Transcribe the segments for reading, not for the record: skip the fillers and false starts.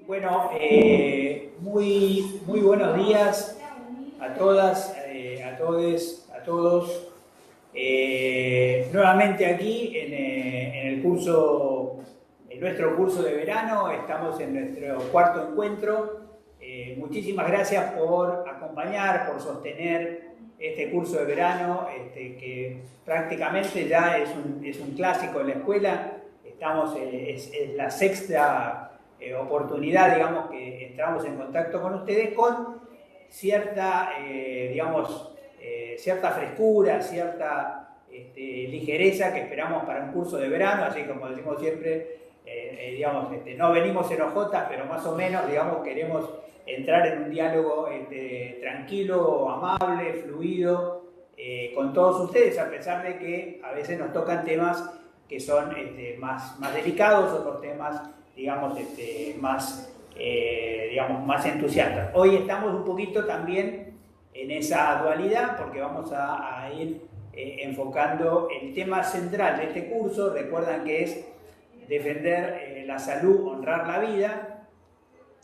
Bueno, muy buenos días a todas, a todos, a todos. Nuevamente aquí en el curso, en nuestro curso de verano, estamos en nuestro cuarto encuentro. Muchísimas gracias por acompañar, por sostener este curso de verano, que prácticamente ya es un clásico en la escuela. Estamos, es la sexta oportunidad, digamos, que entramos en contacto con ustedes con cierta, cierta frescura, cierta ligereza que esperamos para un curso de verano, así como decimos siempre, no venimos en hojotas, pero más o menos, digamos, queremos entrar en un diálogo tranquilo, amable, fluido, con todos ustedes, a pesar de que a veces nos tocan temas que son más delicados, otros temas, digamos, más entusiastas. Hoy estamos un poquito también en esa dualidad, porque vamos a ir enfocando el tema central de este curso. Recuerdan que es defender la salud, honrar la vida,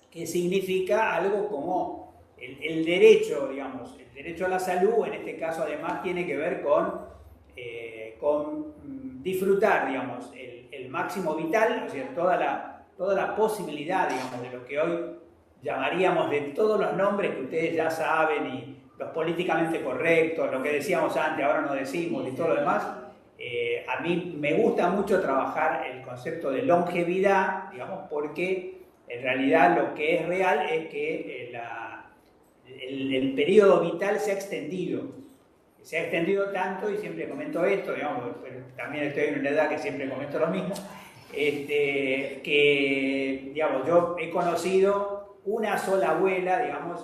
que significa algo como el derecho, digamos, el derecho a la salud. En este caso, además, tiene que ver con disfrutar, digamos, el máximo vital, o sea, toda la posibilidad, digamos, de lo que hoy llamaríamos, de todos los nombres que ustedes ya saben, y los políticamente correctos, lo que decíamos antes, ahora no decimos, y todo lo demás. A mí me gusta mucho trabajar el concepto de longevidad, digamos, porque en realidad lo que es real es que el periodo vital se ha extendido tanto, y siempre comento esto, digamos, también estoy en una edad que siempre comento lo mismo, que, digamos, yo he conocido una sola abuela, digamos,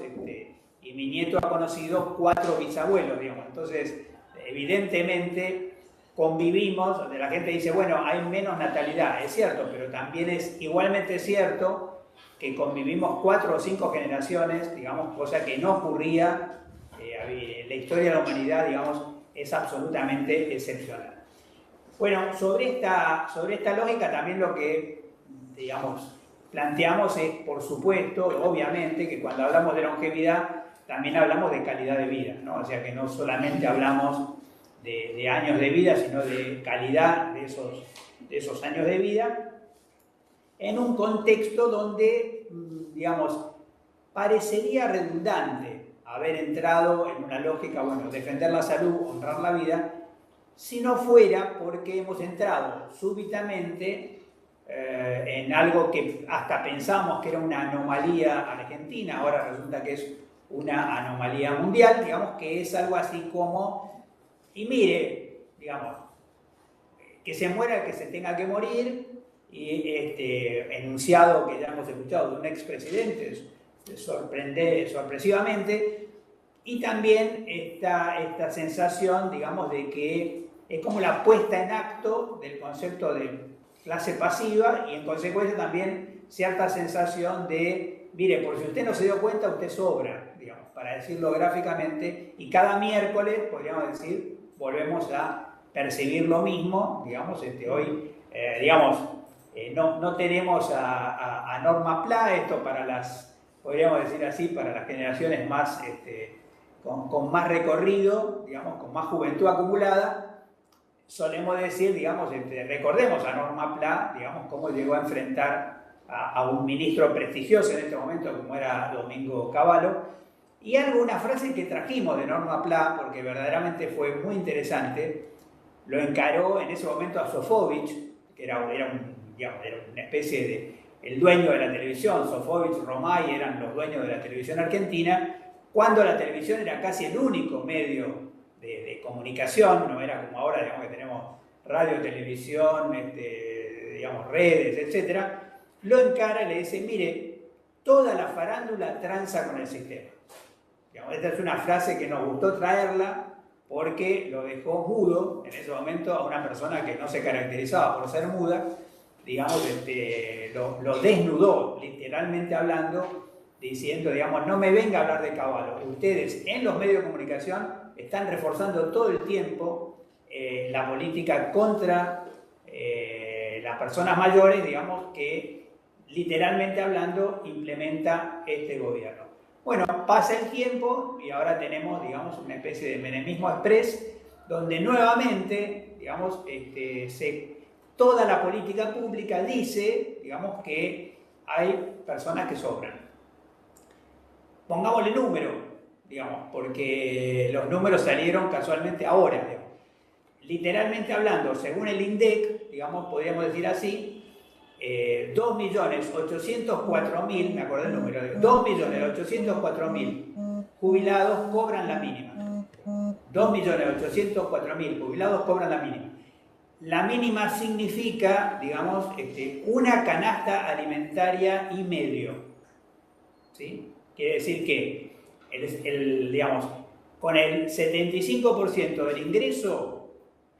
y mi nieto ha conocido 4 bisabuelos, digamos. Entonces, evidentemente convivimos, donde la gente dice, bueno, hay menos natalidad, es cierto, pero también es igualmente cierto que convivimos 4 o 5 generaciones, digamos, cosa que no ocurría en la historia de la humanidad, digamos, es absolutamente excepcional. Bueno, sobre esta lógica también lo que, digamos, planteamos es, por supuesto, obviamente, que cuando hablamos de longevidad también hablamos de calidad de vida, ¿no? O sea, que no solamente hablamos de años de vida, sino de calidad de esos años de vida, en un contexto donde, digamos, parecería redundante haber entrado en una lógica, bueno, defender la salud, honrar la vida, si no fuera porque hemos entrado súbitamente en algo que hasta pensamos que era una anomalía argentina, ahora resulta que es una anomalía mundial, digamos, que es algo así como, y mire, digamos, que se muera el que se tenga que morir, y enunciado que ya hemos escuchado de un expresidente, sorpresivamente, y también esta sensación, digamos, de que es como la puesta en acto del concepto de clase pasiva, y en consecuencia también cierta sensación de, mire, por si usted no se dio cuenta, usted sobra, digamos, para decirlo gráficamente, y cada miércoles, podríamos decir, volvemos a percibir lo mismo, digamos, hoy, no tenemos a Norma Pla, esto para las, podríamos decir así, para las generaciones más, con más recorrido, digamos, con más juventud acumulada. Solemos decir, digamos, recordemos a Norma Pla, digamos, cómo llegó a enfrentar a un ministro prestigioso en este momento, como era Domingo Cavallo, y alguna frase que trajimos de Norma Pla, porque verdaderamente fue muy interesante. Lo encaró en ese momento a Sofovich, que era una especie de el dueño de la televisión. Sofovich, Romay eran los dueños de la televisión argentina, cuando la televisión era casi el único medio de comunicación, no era como ahora, digamos, que tenemos radio, televisión, digamos, redes, etc. Lo encara y le dice, mire, toda la farándula tranza con el sistema. Digamos, esta es una frase que nos gustó traerla, porque lo dejó mudo en ese momento a una persona que no se caracterizaba por ser muda, digamos, lo desnudó, literalmente hablando, diciendo, digamos, no me venga a hablar de Cavallo. Ustedes en los medios de comunicación están reforzando todo el tiempo la política contra las personas mayores, digamos, que literalmente hablando, implementa este gobierno. Bueno, pasa el tiempo y ahora tenemos, digamos, una especie de menemismo express, donde nuevamente, digamos, toda la política pública dice, digamos, que hay personas que sobran. Pongámosle número, digamos, porque los números salieron casualmente ahora, digamos. Literalmente hablando, según el INDEC, digamos, podríamos decir así, 2.804.000, me acordé el número, 2.804.000 jubilados cobran la mínima. 2.804.000 jubilados cobran la mínima. La mínima significa, digamos, una canasta alimentaria y medio. ¿Sí? Quiere decir que, digamos, con el 75% del ingreso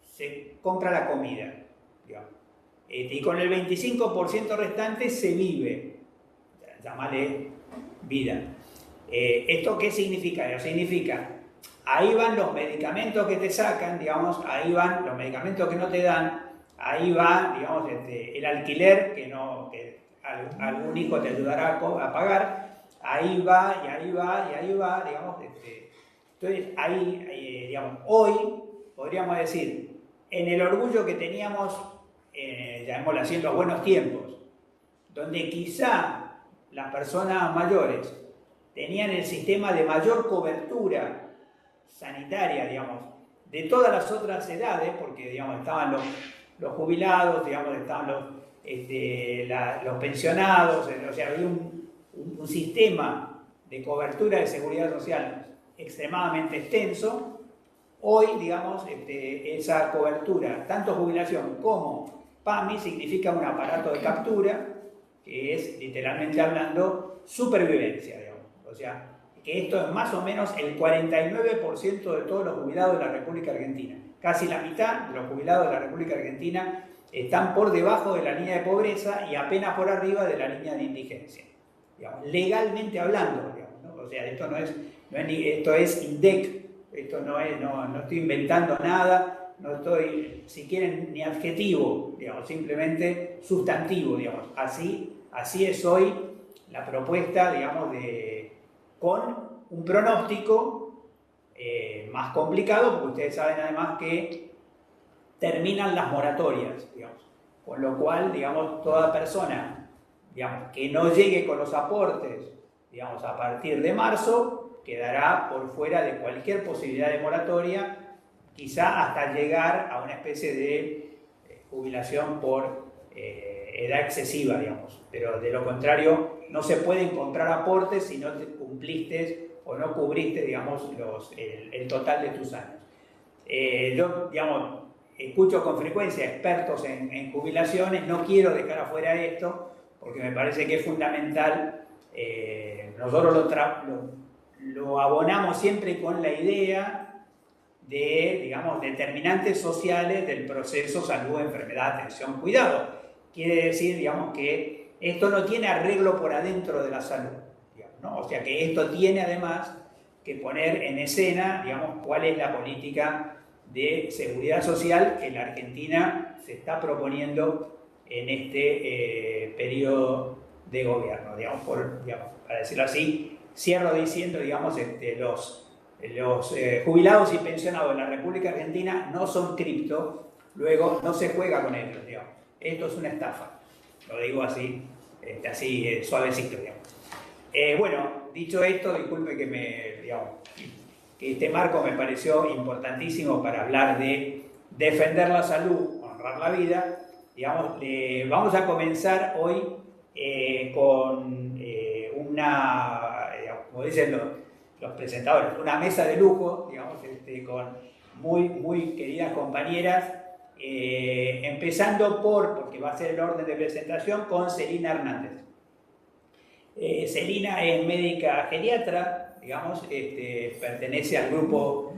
se compra la comida, digamos. Y con el 25% restante se vive, llámale vida. ¿Esto qué significa? Significa, ahí van los medicamentos que te sacan, digamos, ahí van los medicamentos que no te dan, ahí va, digamos, el alquiler que algún hijo te ayudará a pagar, ahí va, y ahí va, y ahí va, digamos. Entonces, ahí, digamos, hoy podríamos decir, en el orgullo que teníamos, llamémoslo así, en los buenos tiempos, donde quizá las personas mayores tenían el sistema de mayor cobertura sanitaria, digamos, de todas las otras edades, porque, digamos, estaban los jubilados, digamos, estaban los pensionados, o sea, había un sistema de cobertura de seguridad social extremadamente extenso. Hoy, digamos, esa cobertura, tanto jubilación como PAMI, significa un aparato de captura, que es, literalmente hablando, supervivencia, digamos. O sea, que esto es más o menos el 49% de todos los jubilados de la República Argentina. Casi la mitad de los jubilados de la República Argentina están por debajo de la línea de pobreza y apenas por arriba de la línea de indigencia. Digamos, legalmente hablando, digamos, ¿no? O sea, esto esto es INDEC, esto no estoy inventando nada, no estoy, si quieren, ni adjetivo, digamos, simplemente sustantivo, digamos. Así es hoy la propuesta, digamos, con un pronóstico más complicado, porque ustedes saben además que terminan las moratorias, digamos. Con lo cual, digamos, toda persona, digamos, que no llegue con los aportes, digamos, a partir de marzo, quedará por fuera de cualquier posibilidad de moratoria, quizá hasta llegar a una especie de jubilación por edad excesiva, digamos. Pero de lo contrario, no se pueden comprar aportes si no te cumpliste o no cubriste, digamos, el total de tus años. Yo, digamos, escucho con frecuencia expertos en jubilaciones, no quiero dejar afuera esto, porque me parece que es fundamental. Nosotros lo abonamos siempre con la idea de, digamos, determinantes sociales del proceso salud, enfermedad, atención, cuidado. Quiere decir, digamos, que esto no tiene arreglo por adentro de la salud, digamos, ¿no? O sea que esto tiene además que poner en escena, digamos, cuál es la política de seguridad social que la Argentina se está proponiendo en este periodo de gobierno, digamos, para decirlo así. Cierro diciendo, digamos, los jubilados y pensionados de la República Argentina no son cripto, luego no se juega con ellos, digamos. Esto es una estafa, lo digo así, así suavecito, digamos. Bueno, dicho esto, disculpe que este marco me pareció importantísimo para hablar de defender la salud, honrar la vida. Digamos, vamos a comenzar hoy con como dicen los presentadores, una mesa de lujo, digamos, con muy queridas compañeras, empezando porque va a ser el orden de presentación, con Celina Hernández. Celina es médica geriatra, digamos, pertenece al grupo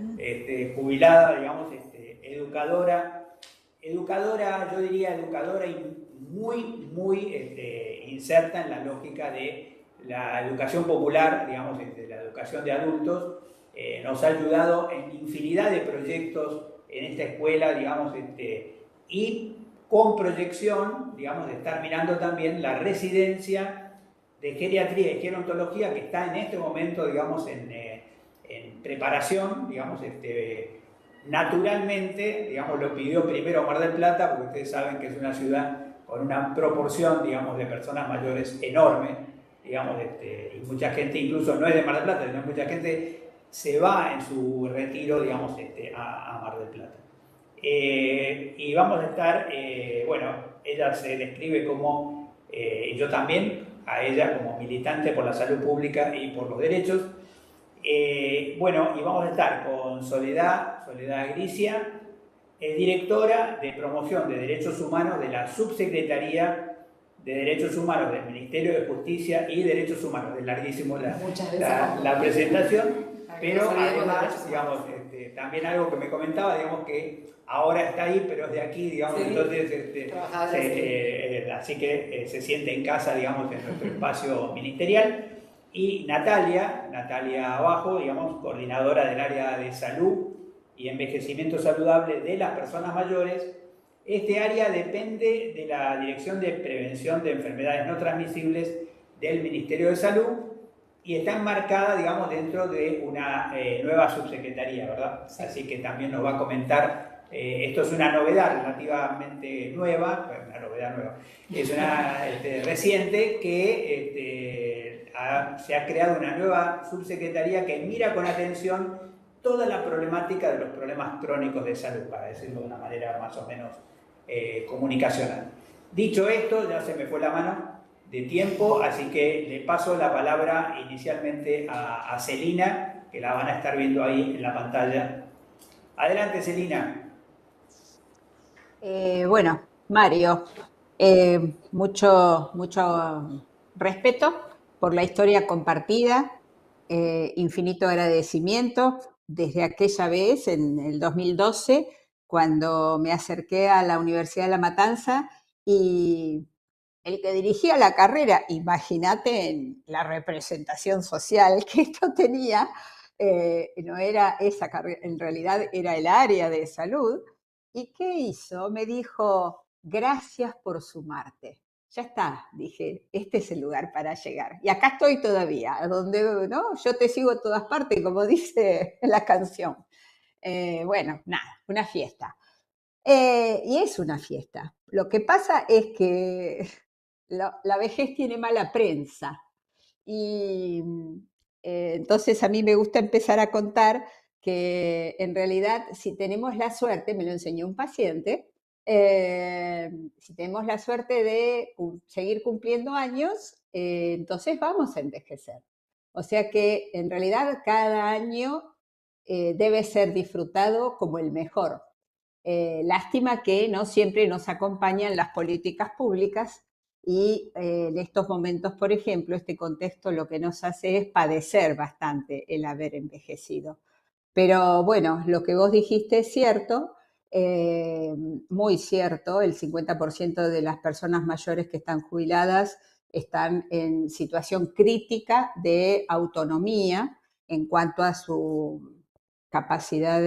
jubilada, digamos, educadora, yo diría educadora y muy inserta en la lógica de la educación popular, digamos, de la educación de adultos. Nos ha ayudado en infinidad de proyectos en esta escuela, digamos, y con proyección, digamos, de estar mirando también la residencia de geriatría y gerontología que está en este momento, digamos, en preparación, digamos, naturalmente, digamos, lo pidió primero Mar del Plata, porque ustedes saben que es una ciudad con una proporción, digamos, de personas mayores enorme, digamos, y mucha gente incluso no es de Mar del Plata, sino mucha gente se va en su retiro, digamos, a Mar del Plata. Y vamos a estar, bueno, ella se describe como, y yo también, a ella como militante por la salud pública y por los derechos. Bueno, y vamos a estar con Soledad Gricia, directora de promoción de derechos humanos de la Subsecretaría de Derechos Humanos del Ministerio de Justicia y Derechos Humanos. Es larguísimo la presentación, pero además, digamos, también algo que me comentaba, digamos que ahora está ahí, pero es de aquí, digamos, sí. Entonces, así que se siente en casa, digamos, en nuestro espacio ministerial. Y Natalia Abajo, digamos, coordinadora del área de salud y envejecimiento saludable de las personas mayores. Este área depende de la Dirección de Prevención de Enfermedades No Transmisibles del Ministerio de Salud y está enmarcada, digamos, dentro de una nueva subsecretaría, ¿verdad? Sí. Así que también nos va a comentar, esto es una novedad relativamente nueva, bueno, una novedad nueva, es una reciente que se ha creado una nueva subsecretaría que mira con atención toda la problemática de los problemas crónicos de salud, para decirlo de una manera más o menos comunicacional. Dicho esto, ya se me fue la mano de tiempo, así que le paso la palabra inicialmente a Celina, que la van a estar viendo ahí en la pantalla. Adelante, Celina. Bueno, Mario, mucho respeto por la historia compartida, infinito agradecimiento desde aquella vez, en el 2012, cuando me acerqué a la Universidad de La Matanza y el que dirigía la carrera, imagínate en la representación social que esto tenía, no era esa carrera, en realidad era el área de salud. ¿Y qué hizo? Me dijo, gracias por sumarte. Ya está, dije, este es el lugar para llegar. Y acá estoy todavía, donde, ¿no? Yo te sigo a todas partes, como dice la canción. Bueno, nada, una fiesta. Y es una fiesta. Lo que pasa es que la vejez tiene mala prensa. Y entonces a mí me gusta empezar a contar que en realidad si tenemos la suerte, me lo enseñó un paciente, si tenemos la suerte de seguir cumpliendo años, entonces vamos a envejecer. O sea que en realidad cada año debe ser disfrutado como el mejor. Lástima que no siempre nos acompañan las políticas públicas y en estos momentos, por ejemplo, este contexto lo que nos hace es padecer bastante el haber envejecido. Pero bueno, lo que vos dijiste es cierto, muy cierto, el 50% de las personas mayores que están jubiladas están en situación crítica de autonomía en cuanto a su capacidad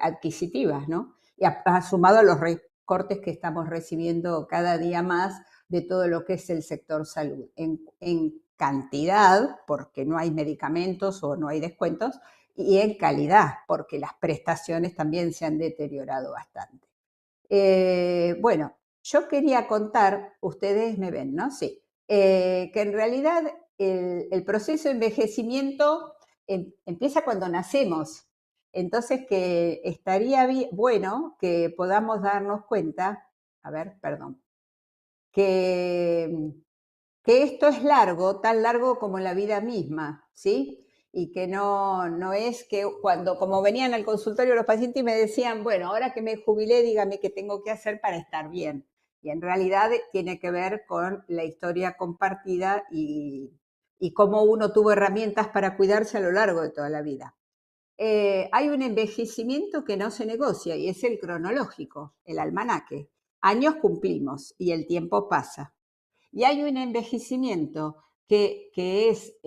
adquisitivas, ¿no? Y sumado a los recortes que estamos recibiendo cada día más de todo lo que es el sector salud, en cantidad, porque no hay medicamentos o no hay descuentos, y en calidad, porque las prestaciones también se han deteriorado bastante. Bueno, yo quería contar, ustedes me ven, ¿no? Sí, que en realidad el proceso de envejecimiento empieza cuando nacemos. Entonces que estaría bueno que podamos darnos cuenta, a ver, perdón, que esto es largo, tan largo como la vida misma, ¿sí? Y que no es que cuando, como venían al consultorio los pacientes y me decían, bueno, ahora que me jubilé, dígame qué tengo que hacer para estar bien. Y en realidad tiene que ver con la historia compartida y cómo uno tuvo herramientas para cuidarse a lo largo de toda la vida. Hay un envejecimiento que no se negocia y es el cronológico, el almanaque. Años cumplimos y el tiempo pasa. Y hay un envejecimiento que es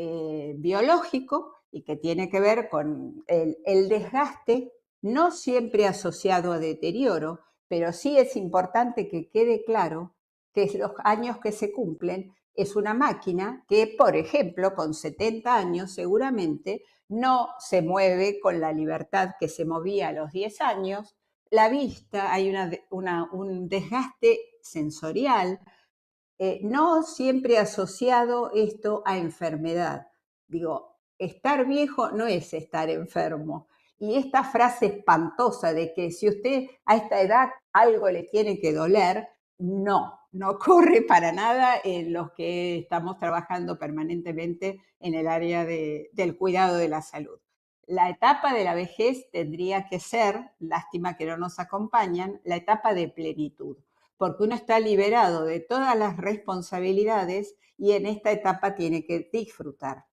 biológico y que tiene que ver con el desgaste, no siempre asociado a deterioro, pero sí es importante que quede claro que los años que se cumplen es una máquina que, por ejemplo, con 70 años seguramente no se mueve con la libertad que se movía a los 10 años. La vista, hay un desgaste sensorial, no siempre asociado esto a enfermedad. Digo, estar viejo no es estar enfermo. Y esta frase espantosa de que si usted a esta edad algo le tiene que doler, no ocurre para nada en los que estamos trabajando permanentemente en el área del cuidado de la salud. La etapa de la vejez tendría que ser, lástima que no nos acompañan, la etapa de plenitud, porque uno está liberado de todas las responsabilidades y en esta etapa tiene que disfrutar.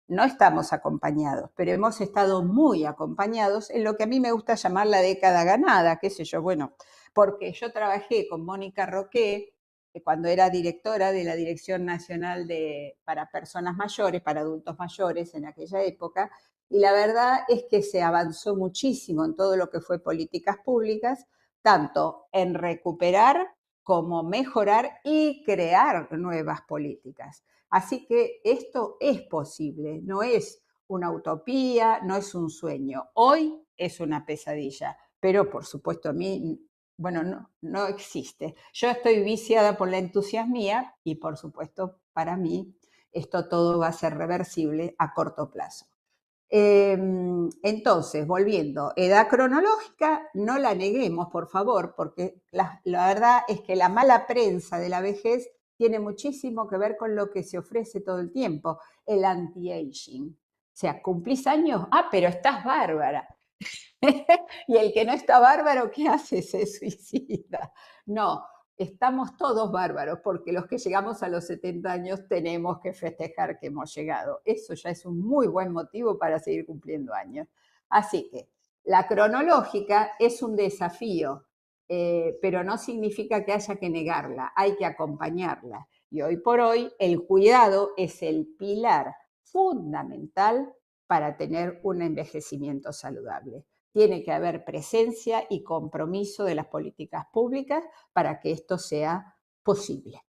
No estamos acompañados, pero hemos estado muy acompañados en lo que a mí me gusta llamar la década ganada, qué sé yo, bueno, porque yo trabajé con Mónica Roqué cuando era directora de la Dirección Nacional para Personas Mayores, para Adultos Mayores en aquella época, y la verdad es que se avanzó muchísimo en todo lo que fue políticas públicas, tanto en recuperar como mejorar y crear nuevas políticas. Así que esto es posible, no es una utopía, no es un sueño. Hoy es una pesadilla, pero por supuesto a mí, bueno, no existe. Yo estoy viciada por la entusiasmía y por supuesto para mí esto todo va a ser reversible a corto plazo. Entonces, volviendo, edad cronológica, no la neguemos, por favor, porque la verdad es que la mala prensa de la vejez tiene muchísimo que ver con lo que se ofrece todo el tiempo, el anti-aging. O sea, cumplís años, pero estás bárbara. Y el que no está bárbaro, ¿qué hace? Se suicida. No, estamos todos bárbaros, porque los que llegamos a los 70 años tenemos que festejar que hemos llegado. Eso ya es un muy buen motivo para seguir cumpliendo años. Así que la cronológica es un desafío, pero no significa que haya que negarla, hay que acompañarla. Y hoy por hoy el cuidado es el pilar fundamental para tener un envejecimiento saludable. Tiene que haber presencia y compromiso de las políticas públicas para que esto sea posible.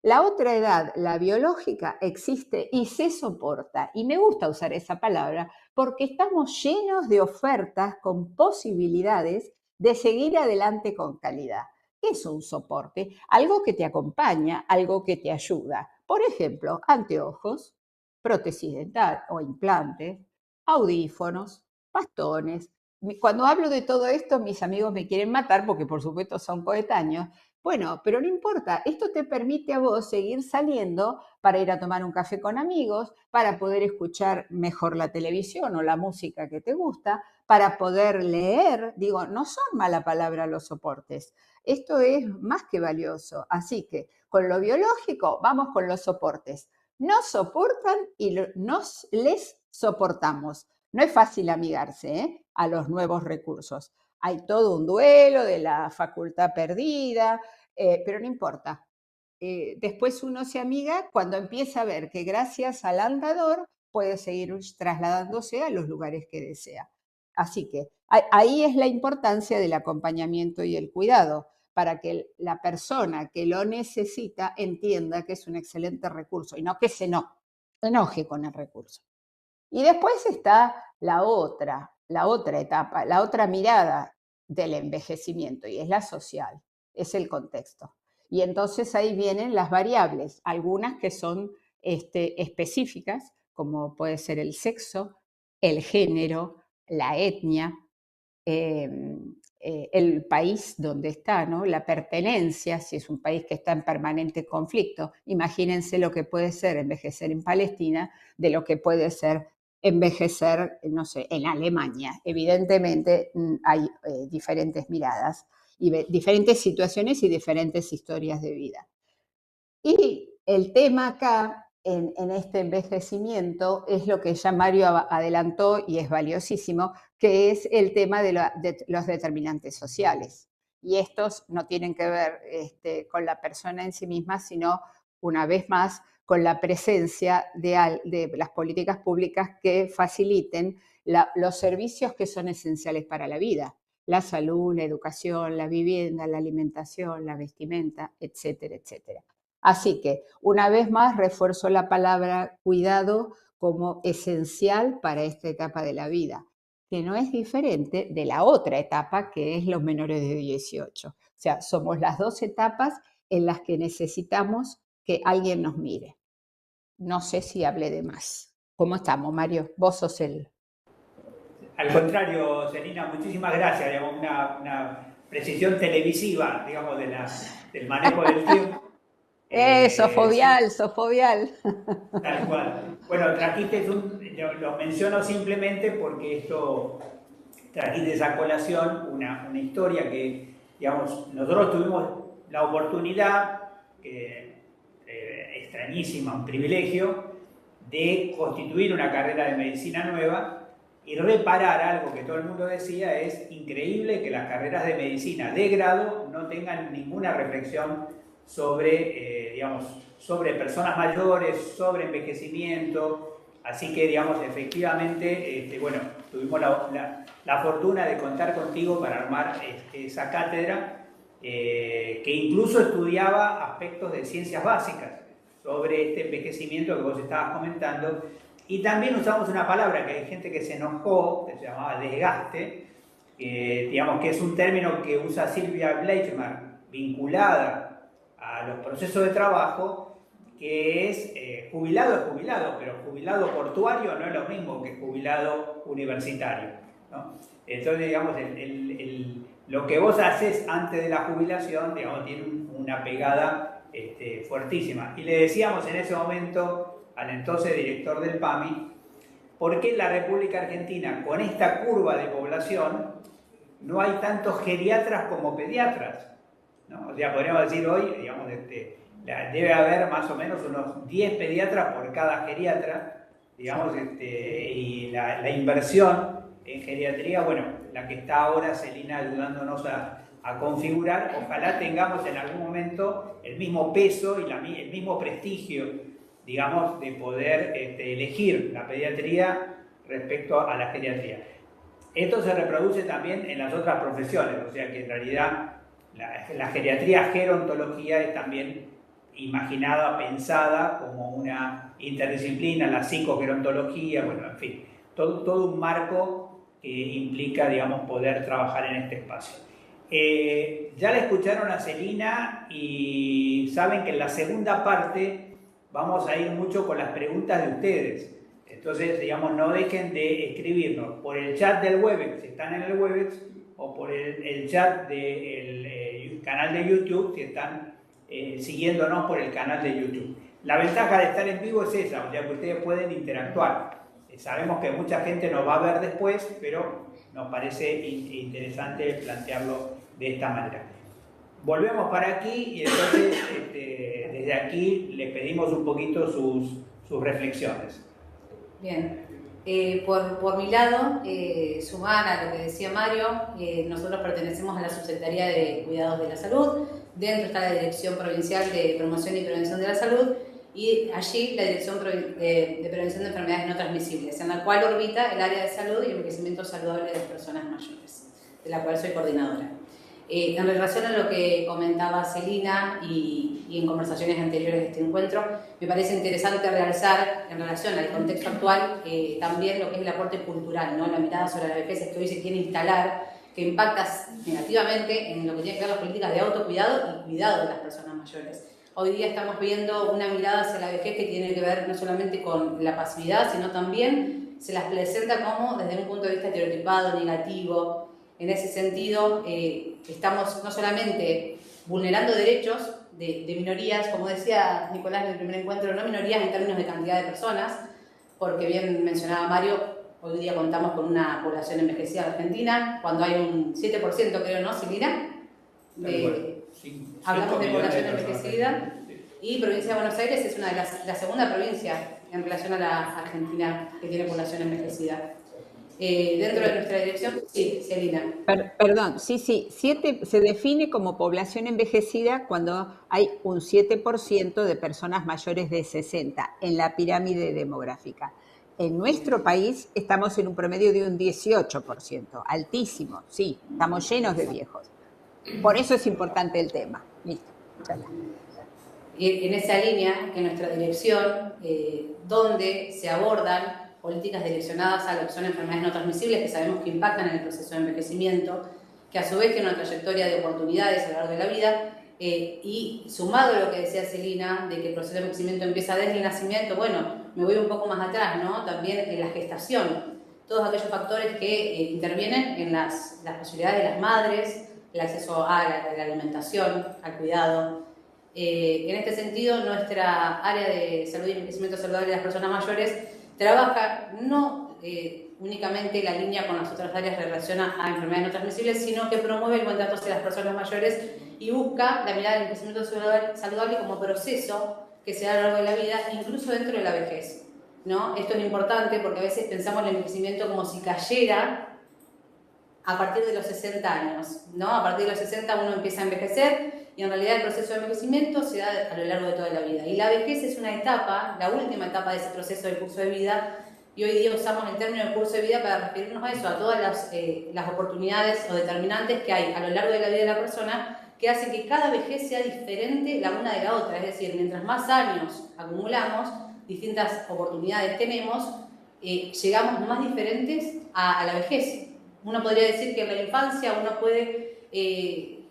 La otra edad, la biológica, existe y se soporta. Y me gusta usar esa palabra porque estamos llenos de ofertas con posibilidades de seguir adelante con calidad. ¿Qué es un soporte? Algo que te acompaña, algo que te ayuda. Por ejemplo, anteojos, prótesis dental o implantes, audífonos, bastones. Cuando hablo de todo esto, mis amigos me quieren matar porque por supuesto son coetáneos. Bueno, pero no importa, esto te permite a vos seguir saliendo para ir a tomar un café con amigos, para poder escuchar mejor la televisión o la música que te gusta, para poder leer. Digo, no son mala palabra los soportes. Esto es más que valioso. Así que con lo biológico, vamos con los soportes. Nos soportan y les soportamos. No es fácil amigarse, a los nuevos recursos. Hay todo un duelo de la facultad perdida, pero no importa. Después uno se amiga cuando empieza a ver que gracias al andador puede seguir trasladándose a los lugares que desea. Así que ahí es la importancia del acompañamiento y el cuidado, para que la persona que lo necesita entienda que es un excelente recurso y no que se enoje con el recurso. Y después está la otra etapa, la otra mirada del envejecimiento, y es la social, es el contexto. Y entonces ahí vienen las variables, algunas que son específicas, como puede ser el sexo, el género, la etnia, el país donde está, ¿no? La pertenencia, si es un país que está en permanente conflicto. Imagínense lo que puede ser envejecer en Palestina de lo que puede ser envejecer, no sé, en Alemania. Evidentemente hay diferentes miradas y diferentes situaciones y diferentes historias de vida. Y el tema acá, en este envejecimiento, es lo que ya Mario adelantó y es valiosísimo, que es el tema de los determinantes sociales. Y estos no tienen que ver con la persona en sí misma, sino, una vez más, con la presencia de las políticas públicas que faciliten los servicios que son esenciales para la vida. la salud, la educación, la vivienda, la alimentación, la vestimenta, etcétera, etcétera. Así que, una vez más, refuerzo la palabra cuidado como esencial para esta etapa de la vida, que no es diferente de la otra etapa, que es los menores de 18. O sea, somos las dos etapas en las que necesitamos que alguien nos mire. No sé si hablé de más. ¿Cómo estamos, Mario? Vos sos el... Al contrario, Celina, muchísimas gracias. Digamos, una precisión televisiva, digamos, del manejo del tiempo. Sofobial, Sí, sofobial. tal cual. Bueno, trajiste lo menciono simplemente porque trajiste esa colación, una historia que, digamos, nosotros tuvimos la oportunidad, extrañísima, un privilegio, de constituir una carrera de medicina nueva y reparar algo que todo el mundo decía: es increíble que las carreras de medicina de grado no tengan ninguna reflexión sobre, digamos, sobre personas mayores, sobre envejecimiento. Así que, digamos, efectivamente, bueno, tuvimos la fortuna de contar contigo para armar esa cátedra, que incluso estudiaba aspectos de ciencias básicas sobre este envejecimiento que vos estabas comentando. Y también usamos una palabra que hay gente que se enojó, que se llamaba desgaste, digamos que es un término que usa Silvia Bleichmar, vinculada a los procesos de trabajo, que es jubilado, pero jubilado portuario no es lo mismo que jubilado universitario, ¿no? Entonces, digamos, lo que vos haces antes de la jubilación, digamos, tiene una pegada fuertísima. Y le decíamos en ese momento al entonces director del PAMI, ¿por qué en la República Argentina, con esta curva de población, no hay tantos geriatras como pediatras? ¿No? O sea, podríamos decir hoy, digamos, debe haber más o menos unos 10 pediatras por cada geriatra, digamos, y la inversión en geriatría, bueno, la que está ahora Celina ayudándonos a configurar, ojalá tengamos en algún momento el mismo peso y el mismo prestigio, digamos, de poder elegir la pediatría respecto a la geriatría. Esto se reproduce también en las otras profesiones, o sea que en realidad la geriatría gerontología es también imaginada, pensada como una interdisciplina, la psicogerontología, bueno, en fin, todo un marco que implica, digamos, poder trabajar en este espacio. Ya la escucharon a Celina y saben que en la segunda parte vamos a ir mucho con las preguntas de ustedes. Entonces, digamos, no dejen de escribirnos por el chat del Webex, si están en el Webex, o por el chat del canal de YouTube, si están siguiéndonos por el canal de YouTube. La ventaja de estar en vivo es esa, o sea que ustedes pueden interactuar. Sabemos que mucha gente nos va a ver después, pero nos parece interesante plantearlo de esta manera. Volvemos para aquí y entonces desde aquí les pedimos un poquito sus reflexiones. Bien, por mi lado, sumar a lo que decía Mario, nosotros pertenecemos a la Subsecretaría de Cuidados de la Salud, dentro está la Dirección Provincial de Promoción y Prevención de la Salud y allí la Dirección de Prevención de Enfermedades No Transmisibles, en la cual orbita el área de salud y envejecimiento saludable de las personas mayores, de la cual soy coordinadora. En relación a lo que comentaba Celina y en conversaciones anteriores de este encuentro, me parece interesante realzar en relación al contexto actual también lo que es el aporte cultural, ¿no? La mirada sobre la vejez que hoy se quiere instalar, que impacta negativamente en lo que tiene que ver las políticas de autocuidado y cuidado de las personas mayores. Hoy día estamos viendo una mirada hacia la vejez que tiene que ver no solamente con la pasividad, sino también se las presenta como desde un punto de vista estereotipado, negativo. En ese sentido, estamos no solamente vulnerando derechos de minorías, como decía Nicolás en el primer encuentro, no minorías en términos de cantidad de personas, porque bien mencionaba Mario, hoy día contamos con una población envejecida en Argentina, cuando hay un 7%, creo, ¿no, Silvina? Hablamos de población envejecida, y provincia de Buenos Aires es una de la segunda provincia en relación a la Argentina que tiene población envejecida. Dentro de nuestra dirección, sí, Celina. Perdón, sí, se define como población envejecida cuando hay un 7% de personas mayores de 60 en la pirámide demográfica. En nuestro país estamos en un promedio de un 18%, altísimo, sí, estamos llenos de viejos. Por eso es importante el tema. Listo. Y en esa línea, en nuestra dirección, donde se abordan políticas direccionadas a lo que son enfermedades no transmisibles que sabemos que impactan en el proceso de envejecimiento, que a su vez tienen una trayectoria de oportunidades a lo largo de la vida, y sumado a lo que decía Celina, de que el proceso de envejecimiento empieza desde el nacimiento, bueno, me voy un poco más atrás, ¿no? También en la gestación, todos aquellos factores que intervienen en las posibilidades de las madres, el acceso a la alimentación, al cuidado. En este sentido, nuestra área de salud y envejecimiento saludable de las personas mayores trabaja no únicamente la línea con las otras áreas relacionadas a enfermedades no transmisibles, sino que promueve el buen trato hacia las personas mayores y busca la mirada del envejecimiento saludable como proceso que se da a lo largo de la vida, incluso dentro de la vejez, ¿no? Esto es importante porque a veces pensamos en el envejecimiento como si cayera a partir de los 60 años, ¿no? A partir de los 60 uno empieza a envejecer y en realidad el proceso de envejecimiento se da a lo largo de toda la vida. Y la vejez es una etapa, la última etapa de ese proceso del curso de vida, y hoy día usamos el término de curso de vida para referirnos a eso, a todas las oportunidades o determinantes que hay a lo largo de la vida de la persona que hacen que cada vejez sea diferente la una de la otra. Es decir, mientras más años acumulamos, distintas oportunidades tenemos, llegamos más diferentes a la vejez. Uno podría decir que en la infancia uno puede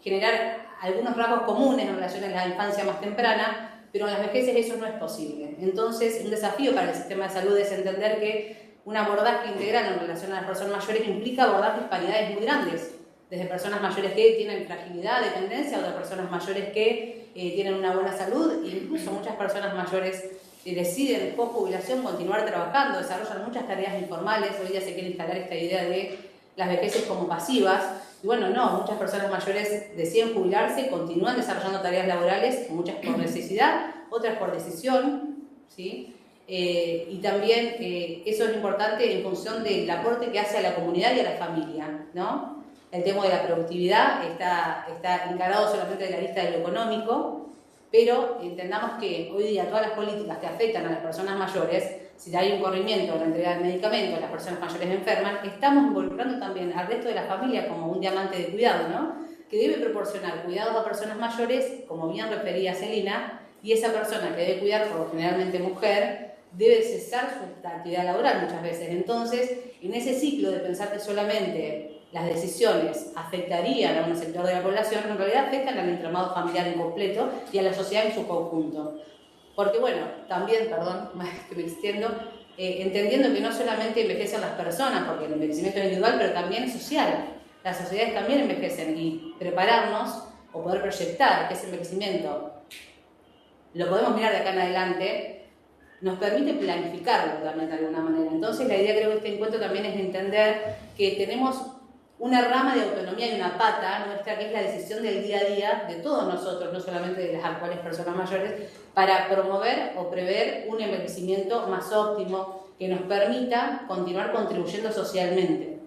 generar algunos rasgos comunes en relación a la infancia más temprana, pero en las vejeces eso no es posible. Entonces, un desafío para el sistema de salud es entender que un abordaje integral en relación a las personas mayores implica abordar disparidades muy grandes, desde personas mayores que tienen fragilidad, dependencia, otras personas mayores que tienen una buena salud, e incluso muchas personas mayores deciden post jubilación continuar trabajando, desarrollan muchas tareas informales. Hoy día se quiere instalar esta idea de las vejeces como pasivas, y bueno, no, muchas personas mayores deciden jubilarse, continúan desarrollando tareas laborales, muchas por necesidad, otras por decisión, ¿sí? Y también eso es importante en función del aporte que hace a la comunidad y a la familia, ¿no? El tema de la productividad está encarado solamente de la vista de lo económico, pero entendamos que hoy día todas las políticas que afectan a las personas mayores, si hay un corrimiento en la entrega de medicamentos, las personas mayores enferman, estamos involucrando también al resto de la familia como un diamante de cuidado, ¿no? Que debe proporcionar cuidados a personas mayores, como bien refería Celina, y esa persona que debe cuidar, por lo generalmente mujer, debe cesar su actividad laboral muchas veces. Entonces, en ese ciclo de pensar que solamente las decisiones afectarían a un sector de la población, en realidad afectan al entramado familiar en completo y a la sociedad en su conjunto. Porque bueno, también, perdón, más que me extiendo, entendiendo que no solamente envejecen las personas, porque el envejecimiento es individual, pero también es social. Las sociedades también envejecen y prepararnos o poder proyectar que ese envejecimiento lo podemos mirar de acá en adelante, nos permite planificarlo también de alguna manera. Entonces la idea creo de este encuentro también es entender que tenemos una rama de autonomía y una pata nuestra que es la decisión del día a día de todos nosotros, no solamente de las actuales personas mayores, para promover o prever un envejecimiento más óptimo que nos permita continuar contribuyendo socialmente.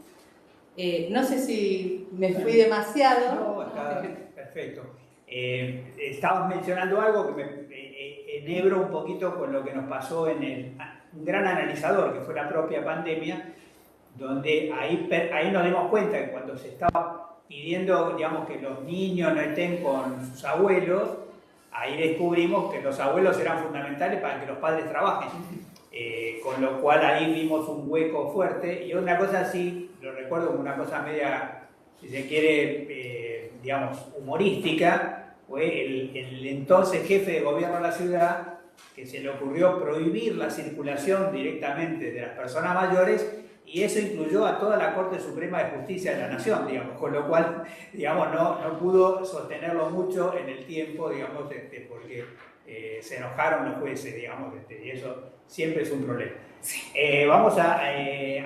No sé si me fui demasiado. No, está perfecto. Estabas mencionando algo que me enhebro un poquito con lo que nos pasó en un gran analizador, que fue la propia pandemia, donde ahí nos dimos cuenta que cuando se estaba pidiendo, digamos, que los niños no estén con sus abuelos, ahí descubrimos que los abuelos eran fundamentales para que los padres trabajen. Con lo cual ahí vimos un hueco fuerte. Y una cosa así, lo recuerdo como una cosa media, si se quiere, digamos, humorística, fue el entonces jefe de gobierno de la ciudad que se le ocurrió prohibir la circulación directamente de las personas mayores, y eso incluyó a toda la Corte Suprema de Justicia de la Nación, digamos, con lo cual, digamos, no pudo sostenerlo mucho en el tiempo, digamos, porque se enojaron los jueces, digamos, y eso siempre es un problema. Sí. Vamos a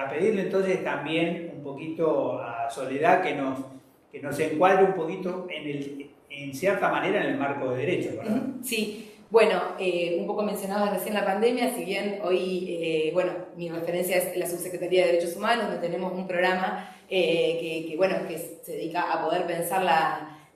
pedirle entonces también un poquito a Soledad que nos encuadre un poquito en cierta manera en el marco de derecho, ¿verdad? Sí. Bueno, un poco mencionabas recién la pandemia, si bien hoy, bueno, mi referencia es la Subsecretaría de Derechos Humanos, donde tenemos un programa que se dedica a poder pensar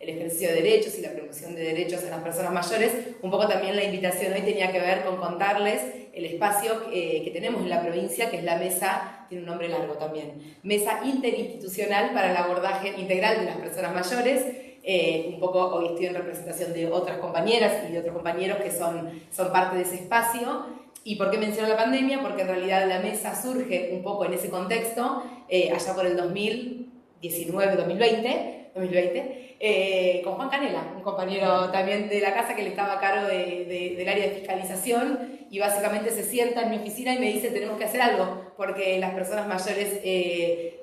el ejercicio de derechos y la promoción de derechos a las personas mayores. Un poco también la invitación hoy tenía que ver con contarles el espacio que tenemos en la provincia, que es la mesa, tiene un nombre largo también, Mesa Interinstitucional para el Abordaje Integral de las Personas Mayores. Un poco hoy estoy en representación de otras compañeras y de otros compañeros que son parte de ese espacio. ¿Y por qué menciono la pandemia? Porque en realidad la mesa surge un poco en ese contexto, allá por el 2019-2020, con Juan Canela, un compañero también de la casa que le estaba a cargo del área de fiscalización, y básicamente se sienta en mi oficina y me dice: tenemos que hacer algo, porque las personas mayores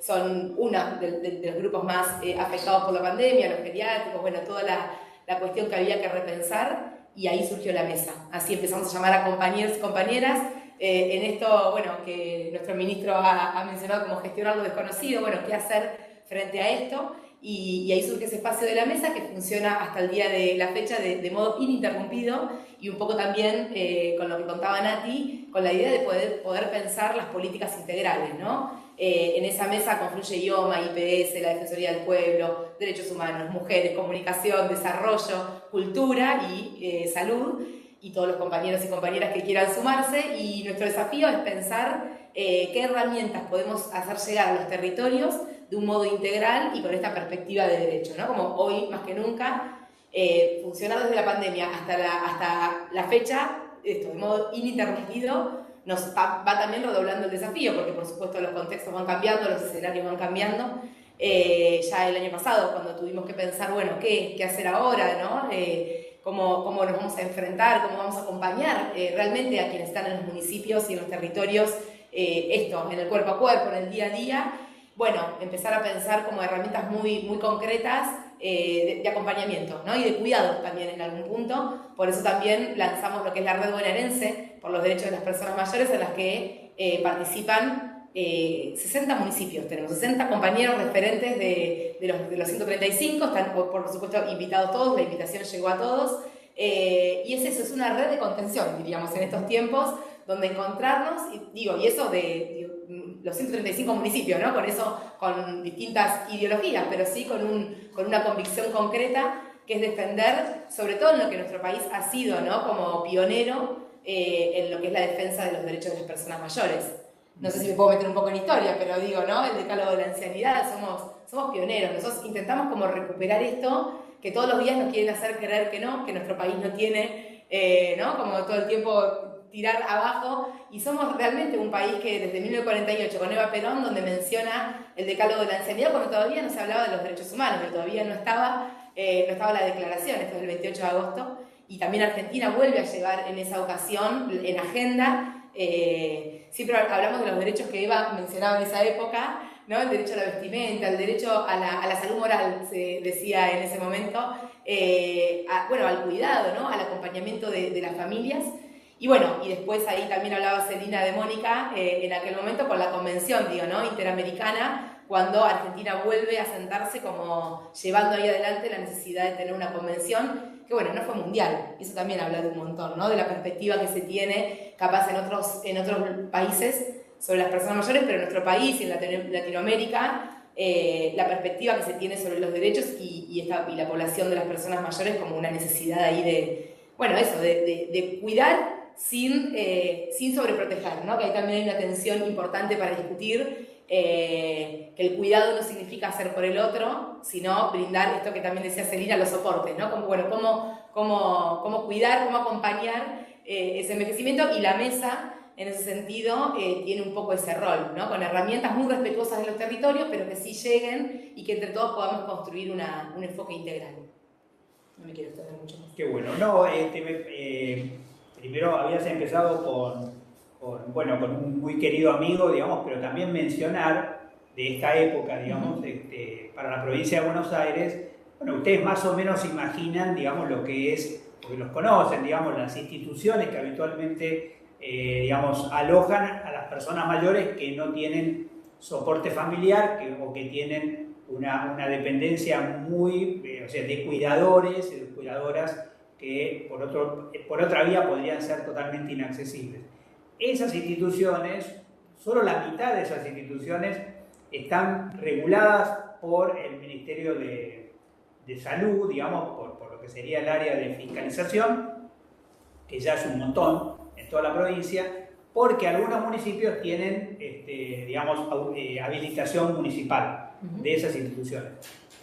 son uno de los grupos más afectados por la pandemia, los geriátricos, bueno, toda la cuestión que había que repensar, y ahí surgió la mesa. Así empezamos a llamar a compañeros y compañeras, en esto, bueno, que nuestro ministro ha mencionado como gestionar lo desconocido, bueno, qué hacer frente a esto, y ahí surge ese espacio de la mesa que funciona hasta el día de la fecha de modo ininterrumpido, y un poco también con lo que contaba Nati, con la idea de poder pensar las políticas integrales, ¿no? En esa mesa confluye IOMA, IPS, la Defensoría del Pueblo, Derechos Humanos, Mujeres, Comunicación, Desarrollo, Cultura y Salud, y todos los compañeros y compañeras que quieran sumarse, y nuestro desafío es pensar qué herramientas podemos hacer llegar a los territorios de un modo integral y con esta perspectiva de derecho, ¿no? Como hoy más que nunca, funcionar desde la pandemia hasta la fecha, esto de modo ininterrumpido, nos va también redoblando el desafío, porque por supuesto los contextos van cambiando, los escenarios van cambiando. Ya el año pasado, cuando tuvimos que pensar, bueno, qué hacer ahora, ¿no? Cómo nos vamos a enfrentar, cómo vamos a acompañar realmente a quienes están en los municipios y en los territorios, esto, en el cuerpo a cuerpo, en el día a día. Bueno, empezar a pensar como herramientas muy, muy concretas de acompañamiento, ¿no? Y de cuidado también en algún punto. Por eso también lanzamos lo que es la Red Bonaerense por los Derechos de las Personas Mayores, en las que participan 60 municipios. Tenemos 60 compañeros referentes de los 135, están por supuesto invitados todos, la invitación llegó a todos. Y es eso, es una red de contención, diríamos, en estos tiempos, donde encontrarnos, y eso de los 135 municipios, ¿no? Con eso, con distintas ideologías, pero sí con una convicción concreta, que es defender, sobre todo en lo que nuestro país ha sido, ¿no? Como pionero en lo que es la defensa de los derechos de las personas mayores. No sé si me puedo meter un poco en historia, pero digo, ¿no? El decálogo de la ancianidad, somos pioneros. Nosotros intentamos como recuperar esto, que todos los días nos quieren hacer creer que no, que nuestro país no tiene, ¿no? Como todo el tiempo tirar abajo, y somos realmente un país que desde 1948 con Eva Perón, donde menciona el decálogo de la ancianidad, cuando todavía no se hablaba de los derechos humanos, pero todavía no estaba la declaración, esto es el 28 de agosto, y también Argentina vuelve a llevar en esa ocasión en agenda, siempre hablamos de los derechos que Eva mencionaba en esa época, ¿no? El derecho a la vestimenta, el derecho a la salud moral, se decía en ese momento, al cuidado, ¿no? Al acompañamiento de las familias. Y bueno, y después ahí también hablaba Celina de Mónica, en aquel momento con la convención, ¿no? Interamericana, cuando Argentina vuelve a sentarse como llevando ahí adelante la necesidad de tener una convención, que bueno, no fue mundial, eso también habla de un montón, ¿no? De la perspectiva que se tiene capaz en otros países sobre las personas mayores, pero en nuestro país y en Latinoamérica, la perspectiva que se tiene sobre los derechos y la población de las personas mayores como una necesidad ahí de cuidar sin sobreproteger, ¿no? Que ahí también hay una tensión importante para discutir, que el cuidado no significa hacer por el otro, sino brindar esto que también decía Celina, los soportes, ¿no? Cómo cuidar, cómo acompañar ese envejecimiento, y la mesa, en ese sentido, tiene un poco ese rol, ¿no? Con herramientas muy respetuosas de los territorios, pero que sí lleguen y que entre todos podamos construir un enfoque integral. No me quiero extender mucho más. Qué bueno. No, primero habías empezado con un muy querido amigo, digamos, pero también mencionar de esta época, digamos, para la provincia de Buenos Aires. Bueno, ustedes más o menos imaginan, digamos, lo que es, porque los conocen, digamos, las instituciones que habitualmente, alojan a las personas mayores que no tienen soporte familiar o que tienen una dependencia muy, de cuidadores y de cuidadoras que por otra vía podrían ser totalmente inaccesibles. Esas instituciones, solo la mitad de esas instituciones están reguladas por el Ministerio de de salud, digamos, por lo que sería el área de fiscalización, que ya es un montón en toda la provincia, porque algunos municipios tienen, digamos, habilitación municipal de esas instituciones.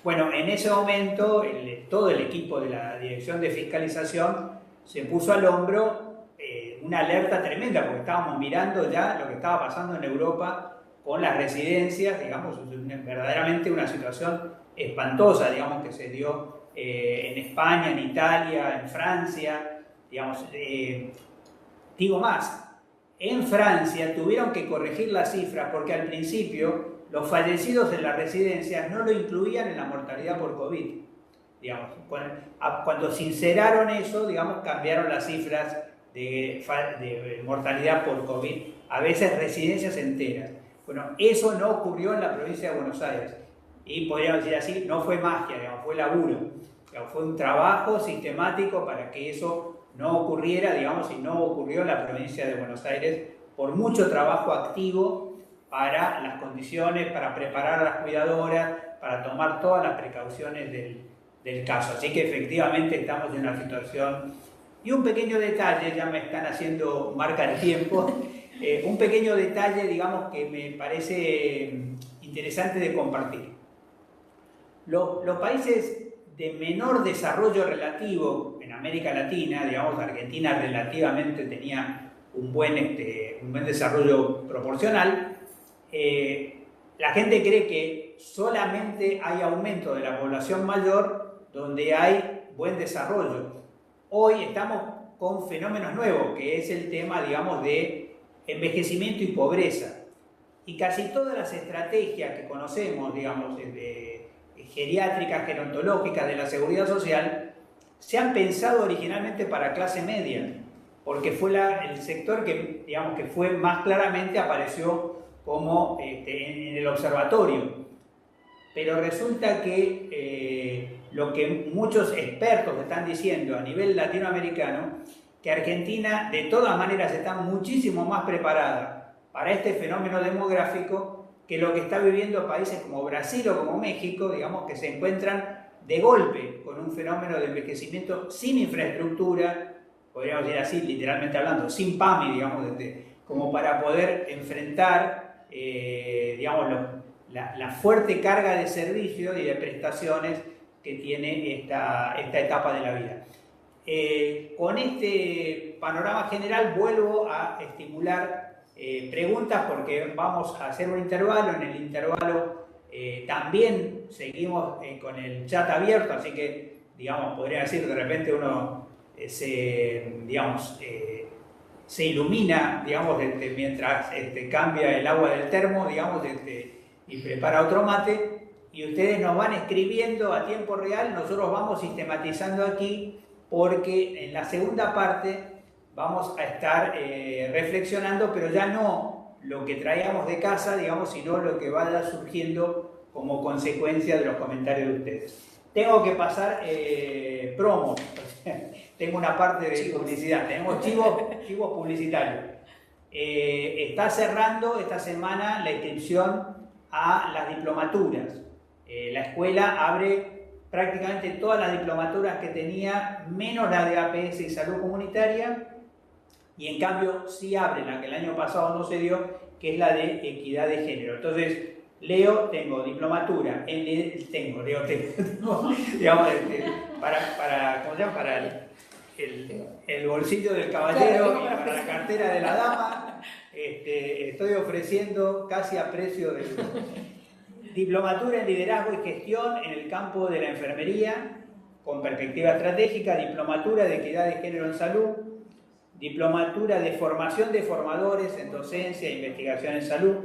Bueno, en ese momento todo el equipo de la Dirección de Fiscalización se puso al hombro una alerta tremenda, porque estábamos mirando ya lo que estaba pasando en Europa con las residencias, digamos, verdaderamente una situación espantosa, digamos, que se dio en España, en Italia, en Francia, digamos, digo más, en Francia tuvieron que corregir las cifras porque al principio los fallecidos en las residencias no lo incluían en la mortalidad por COVID. Digamos, cuando sinceraron eso, digamos, cambiaron las cifras de mortalidad por COVID, a veces residencias enteras. Bueno, eso no ocurrió en la provincia de Buenos Aires. Y podríamos decir así, no fue magia, digamos, fue laburo. Digamos, fue un trabajo sistemático para que eso no ocurriera, digamos, y no ocurrió en la provincia de Buenos Aires por mucho trabajo activo para las condiciones, para preparar a las cuidadoras, para tomar todas las precauciones del caso. Así que efectivamente estamos en una situación. Y un pequeño detalle, ya me están haciendo marca el tiempo, un pequeño detalle, digamos, que me parece interesante de compartir. Los países de menor desarrollo relativo en América Latina, digamos, Argentina relativamente tenía un buen desarrollo proporcional, la gente cree que solamente hay aumento de la población mayor donde hay buen desarrollo. Hoy estamos con fenómenos nuevos, que es el tema, digamos, de envejecimiento y pobreza. Y casi todas las estrategias que conocemos, digamos, geriátricas, gerontológicas, de la seguridad social, se han pensado originalmente para clase media, porque fue el sector que, digamos, que fue más claramente apareció como en el observatorio. Pero resulta que lo que muchos expertos están diciendo a nivel latinoamericano, que Argentina de todas maneras está muchísimo más preparada para este fenómeno demográfico que lo que está viviendo países como Brasil o como México, digamos, que se encuentran de golpe con un fenómeno de envejecimiento sin infraestructura, podríamos decir así, literalmente hablando, sin PAMI, digamos, como para poder enfrentar, digamos, la fuerte carga de servicios y de prestaciones que tiene esta etapa de la vida. Con este panorama general vuelvo a estimular preguntas porque vamos a hacer un intervalo. En el intervalo también seguimos con el chat abierto, así que, digamos, podría decir, de repente uno se ilumina, digamos, mientras cambia el agua del termo, digamos, y prepara otro mate, y ustedes nos van escribiendo a tiempo real, nosotros vamos sistematizando aquí, porque en la segunda parte vamos a estar reflexionando, pero ya no lo que traíamos de casa, digamos, sino lo que vaya surgiendo como consecuencia de los comentarios de ustedes. Tengo que pasar promos, tengo una parte de publicidad, tenemos chivos publicitarios. Está cerrando esta semana la inscripción a las diplomaturas. La escuela abre prácticamente todas las diplomaturas que tenía, menos la de APS y salud comunitaria, y en cambio sí abre la que el año pasado no se dio, que es la de equidad de género. Entonces, tengo diplomatura, digamos, para el bolsillo del caballero y para la cartera de la dama, estoy ofreciendo casi a precio de diplomatura en liderazgo y gestión en el campo de la enfermería con perspectiva estratégica, diplomatura de equidad de género en salud, diplomatura de formación de formadores en docencia e investigación en salud,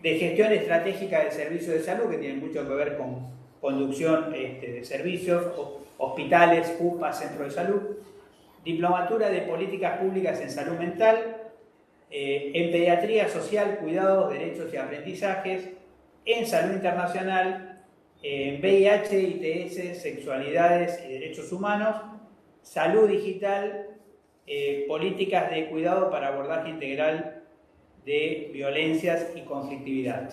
de gestión estratégica del servicio de salud, que tiene mucho que ver con conducción de servicios, hospitales, UPA, centros de salud, diplomatura de políticas públicas en salud mental, en pediatría social, cuidados, derechos y aprendizajes, en salud internacional, en VIH, ITS, sexualidades y derechos humanos, salud digital, políticas de cuidado para abordaje integral de violencias y conflictividad.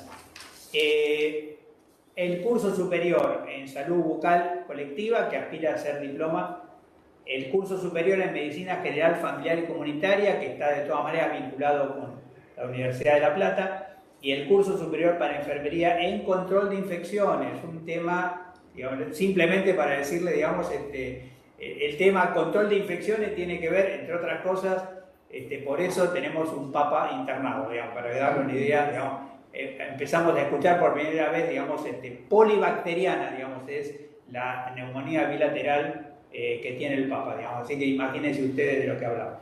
el curso superior en salud bucal colectiva, que aspira a ser diploma, el curso superior en medicina general, familiar y comunitaria, que está de todas maneras vinculado con la Universidad de La Plata, y el curso superior para enfermería en control de infecciones, un tema, digamos, simplemente para decirle, digamos, el tema control de infecciones tiene que ver, entre otras cosas, por eso tenemos un papa internado, digamos, para darle una idea, digamos, empezamos a escuchar por primera vez, digamos, polibacteriana, digamos, es la neumonía bilateral que tiene el Papa, digamos, así que imagínense ustedes de lo que hablamos.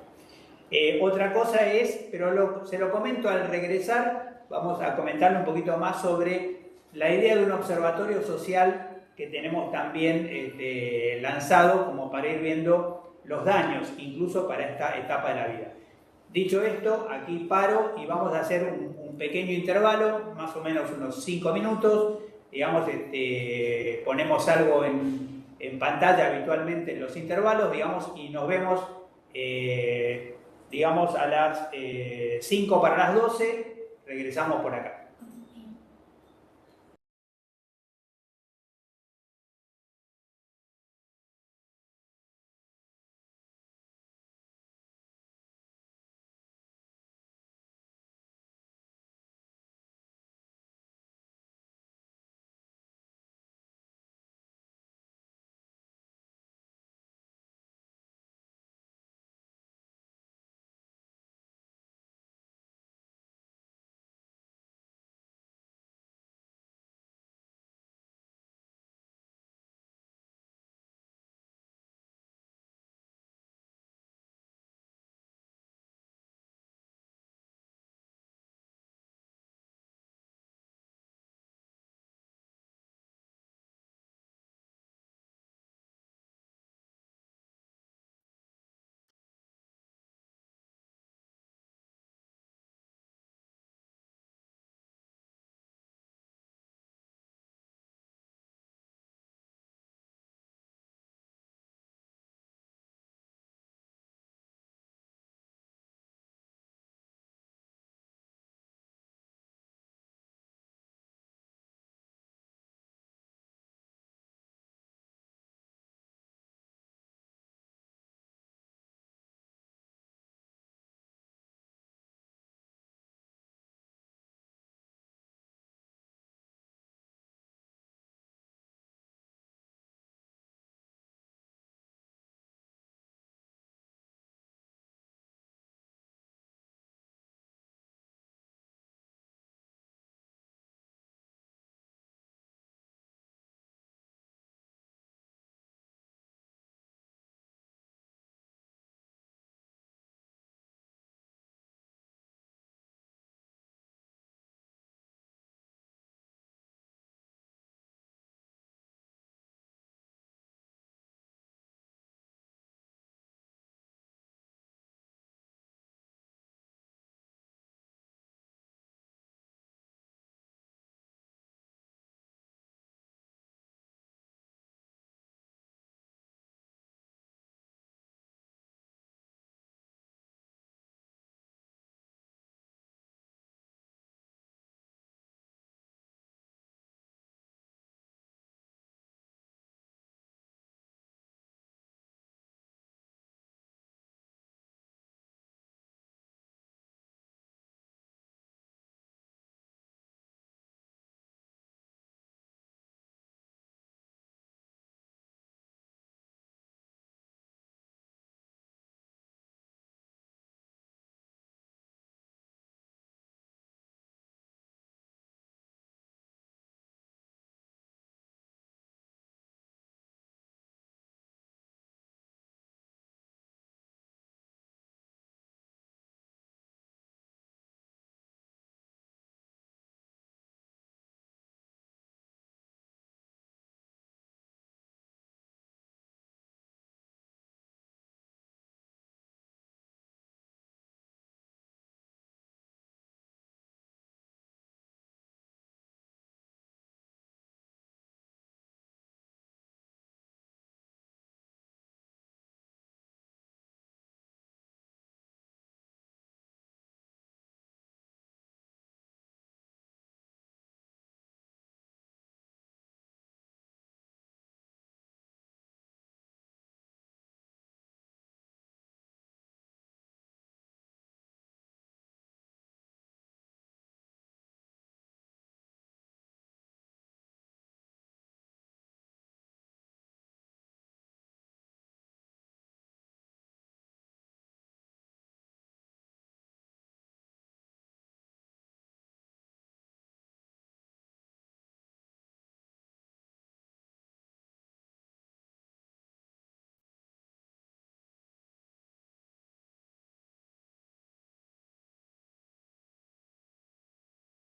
Otra cosa es, pero se lo comento al regresar, vamos a comentarle un poquito más sobre la idea de un observatorio social que tenemos también lanzado como para ir viendo los daños, incluso para esta etapa de la vida. Dicho esto, aquí paro y vamos a hacer un pequeño intervalo, más o menos unos 5 minutos, digamos, ponemos algo en pantalla habitualmente en los intervalos, digamos, y nos vemos, digamos, a las 5 para las 12, regresamos por acá.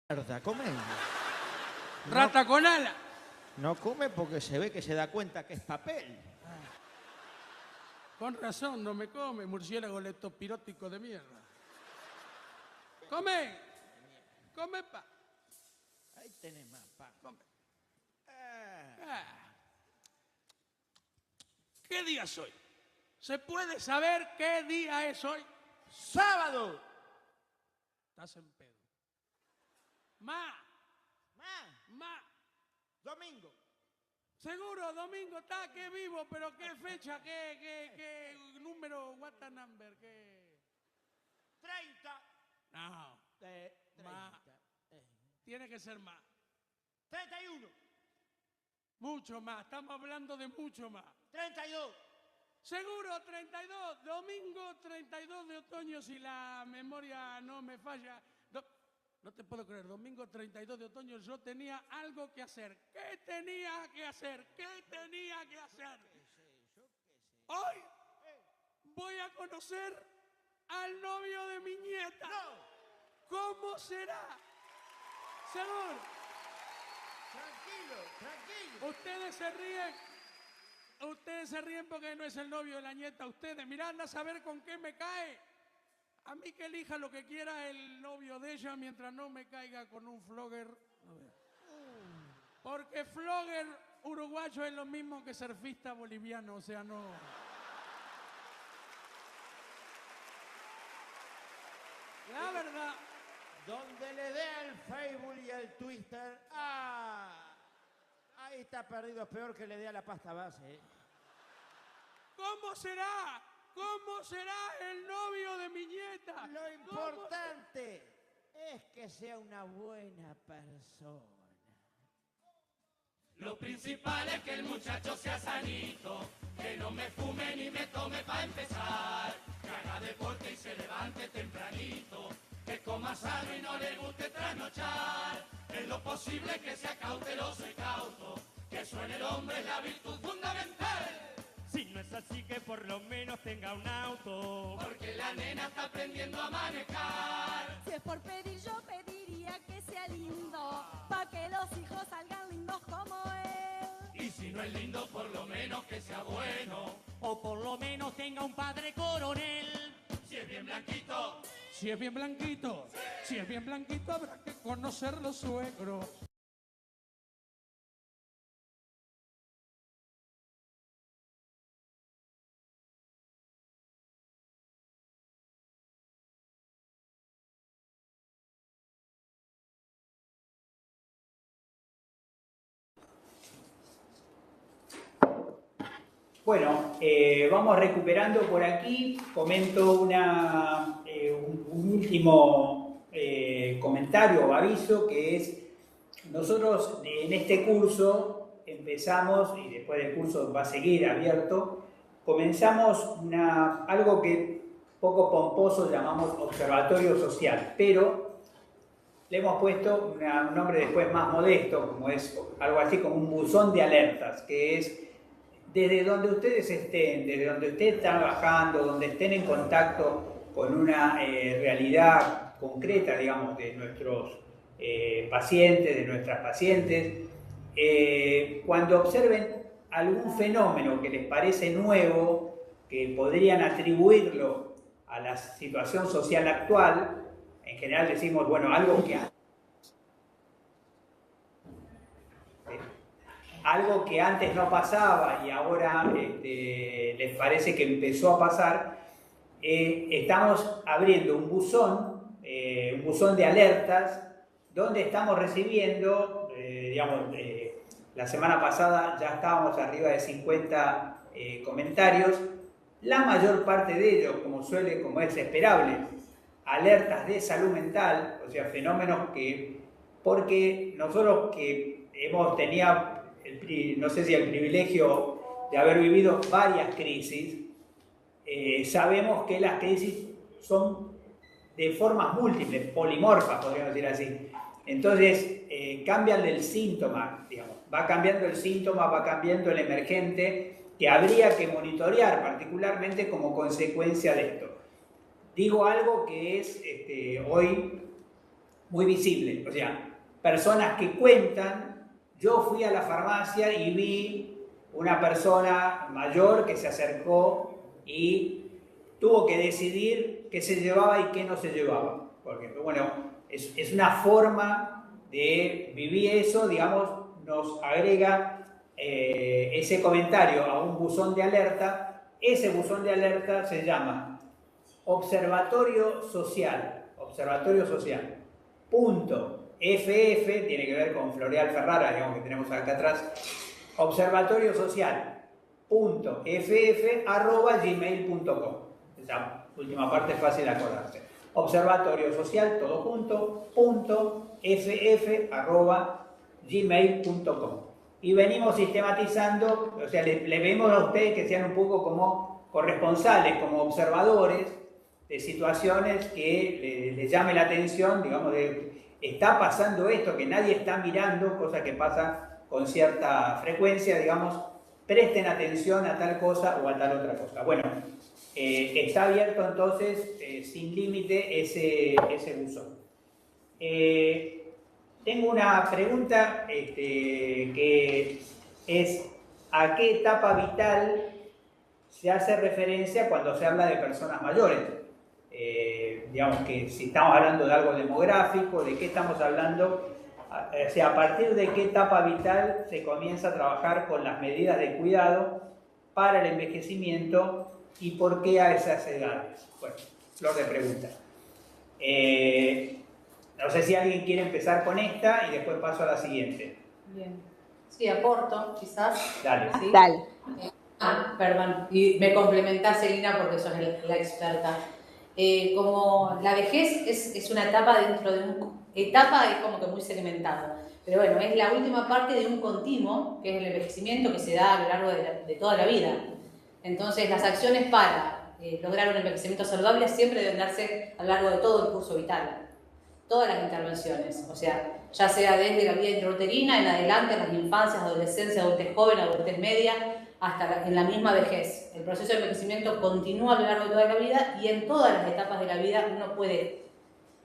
mierda, come. Rata con ala. No come porque se ve que se da cuenta que es papel. Con razón, no me come, murciélago leptospirótico de mierda. Come. Come pa. Ahí tenés más pan. Come. ¿Qué día es hoy? ¿Se puede saber qué día es hoy? ¡Sábado! Estás en pedo. Ma. Domingo. Seguro, domingo está, que vivo, pero qué fecha, qué número, what a number, qué... 30. No, 30. más. Tiene que ser más. 31. Mucho más, estamos hablando de mucho más. 32. Seguro, 32, domingo 32 de otoño, si la memoria no me falla. No te puedo creer, domingo 32 de otoño yo tenía algo que hacer. ¿Qué tenía que hacer? ¿Qué tenía que hacer? Hoy voy a conocer al novio de mi nieta. No. ¿Cómo será? Seguro. Tranquilo. Ustedes se ríen porque no es el novio de la nieta. Ustedes, mirá, anda a saber con qué me cae. A mí que elija lo que quiera el novio de ella mientras no me caiga con un flogger. A ver. Porque flogger uruguayo es lo mismo que surfista boliviano, o sea, no... La verdad... Donde le dé al Facebook y al Twitter, ahí está perdido, es peor que le dé a la pasta base. ¿Cómo será? ¿Cómo será el novio de mi nieta? Lo importante es que sea una buena persona. Lo principal es que el muchacho sea sanito, que no me fume ni me tome pa' empezar, que haga deporte y se levante tempranito, que coma sano y no le guste trasnochar, en lo posible que sea cauteloso y cauto, que suene el hombre es la virtud fundamental. Si no es así, que por lo menos tenga un auto, Porque la nena está aprendiendo a manejar. Si es por pedir, yo pediría que sea lindo, pa' que los hijos salgan lindos como él. Y si no es lindo, por lo menos que sea bueno. o por lo menos tenga un padre coronel. Si es bien blanquito, Si es bien blanquito, si es bien blanquito habrá que conocer los suegros. Bueno, vamos recuperando por aquí. Comento un último comentario o aviso, que es: nosotros en este curso empezamos, y después del curso va a seguir abierto, comenzamos algo que poco pomposo llamamos observatorio social, pero le hemos puesto un nombre después más modesto, como es algo así como un buzón de alertas, que es desde donde ustedes estén, desde donde estén trabajando, donde estén en contacto con una realidad concreta, digamos, de nuestros pacientes, de nuestras pacientes, cuando observen algún fenómeno que les parece nuevo, que podrían atribuirlo a la situación social actual, en general decimos, bueno, algo que antes no pasaba y ahora les parece que empezó a pasar, estamos abriendo un buzón de alertas donde estamos recibiendo, la semana pasada ya estábamos arriba de 50 comentarios, la mayor parte de ellos, como es esperable, alertas de salud mental, o sea, fenómenos porque nosotros que hemos tenido, no sé si el privilegio de haber vivido varias crisis, sabemos que las crisis son de formas múltiples, polimorfas, podríamos decir así. Entonces, cambian el síntoma, digamos, va cambiando el síntoma, va cambiando el emergente, que habría que monitorear particularmente como consecuencia de esto. Digo algo que es hoy muy visible. O sea, personas que cuentan, yo fui a la farmacia y vi una persona mayor que se acercó y tuvo que decidir qué se llevaba y qué no se llevaba. Porque, bueno, es una forma de vivir eso, digamos, nos agrega ese comentario a un buzón de alerta. Ese buzón de alerta se llama Observatorio Social. .ff, tiene que ver con Floreal Ferrara, digamos, que tenemos acá atrás. Observatorio Social.ff@gmail.com. Esa última parte es fácil de acordarse. Observatorio Social, todo junto, .ff@gmail.com. Y venimos sistematizando, o sea, le vemos a ustedes que sean un poco como corresponsales, como observadores de situaciones que les llame la atención, digamos, de está pasando esto que nadie está mirando, cosa que pasa con cierta frecuencia, digamos, presten atención a tal cosa o a tal otra cosa. Bueno, está abierto entonces sin límite ese buzón. Tengo una pregunta que es ¿a qué etapa vital se hace referencia cuando se habla de personas mayores? Digamos que si estamos hablando de algo demográfico, ¿de qué estamos hablando? O sea, a partir de qué etapa vital se comienza a trabajar con las medidas de cuidado para el envejecimiento y por qué a esas edades. Bueno, flor de pregunta. No sé si alguien quiere empezar con esta y después paso a la siguiente. Bien. Sí, aporto, quizás. Dale. ¿Sí? Dale. Perdón. Y me complementás, Celina, porque sos la experta. Como la vejez es una etapa dentro de etapa es como que muy segmentada. Pero bueno, es la última parte de un continuo, que es el envejecimiento que se da a lo largo de toda la vida. Entonces, las acciones para lograr un envejecimiento saludable siempre deben darse a lo largo de todo el curso vital. Todas las intervenciones, o sea, ya sea desde la vida intrauterina en adelante, en las infancias, adolescencia, adultez joven, adultez media, hasta en la misma vejez. El proceso de envejecimiento continúa a lo largo de toda la vida y en todas las etapas de la vida uno puede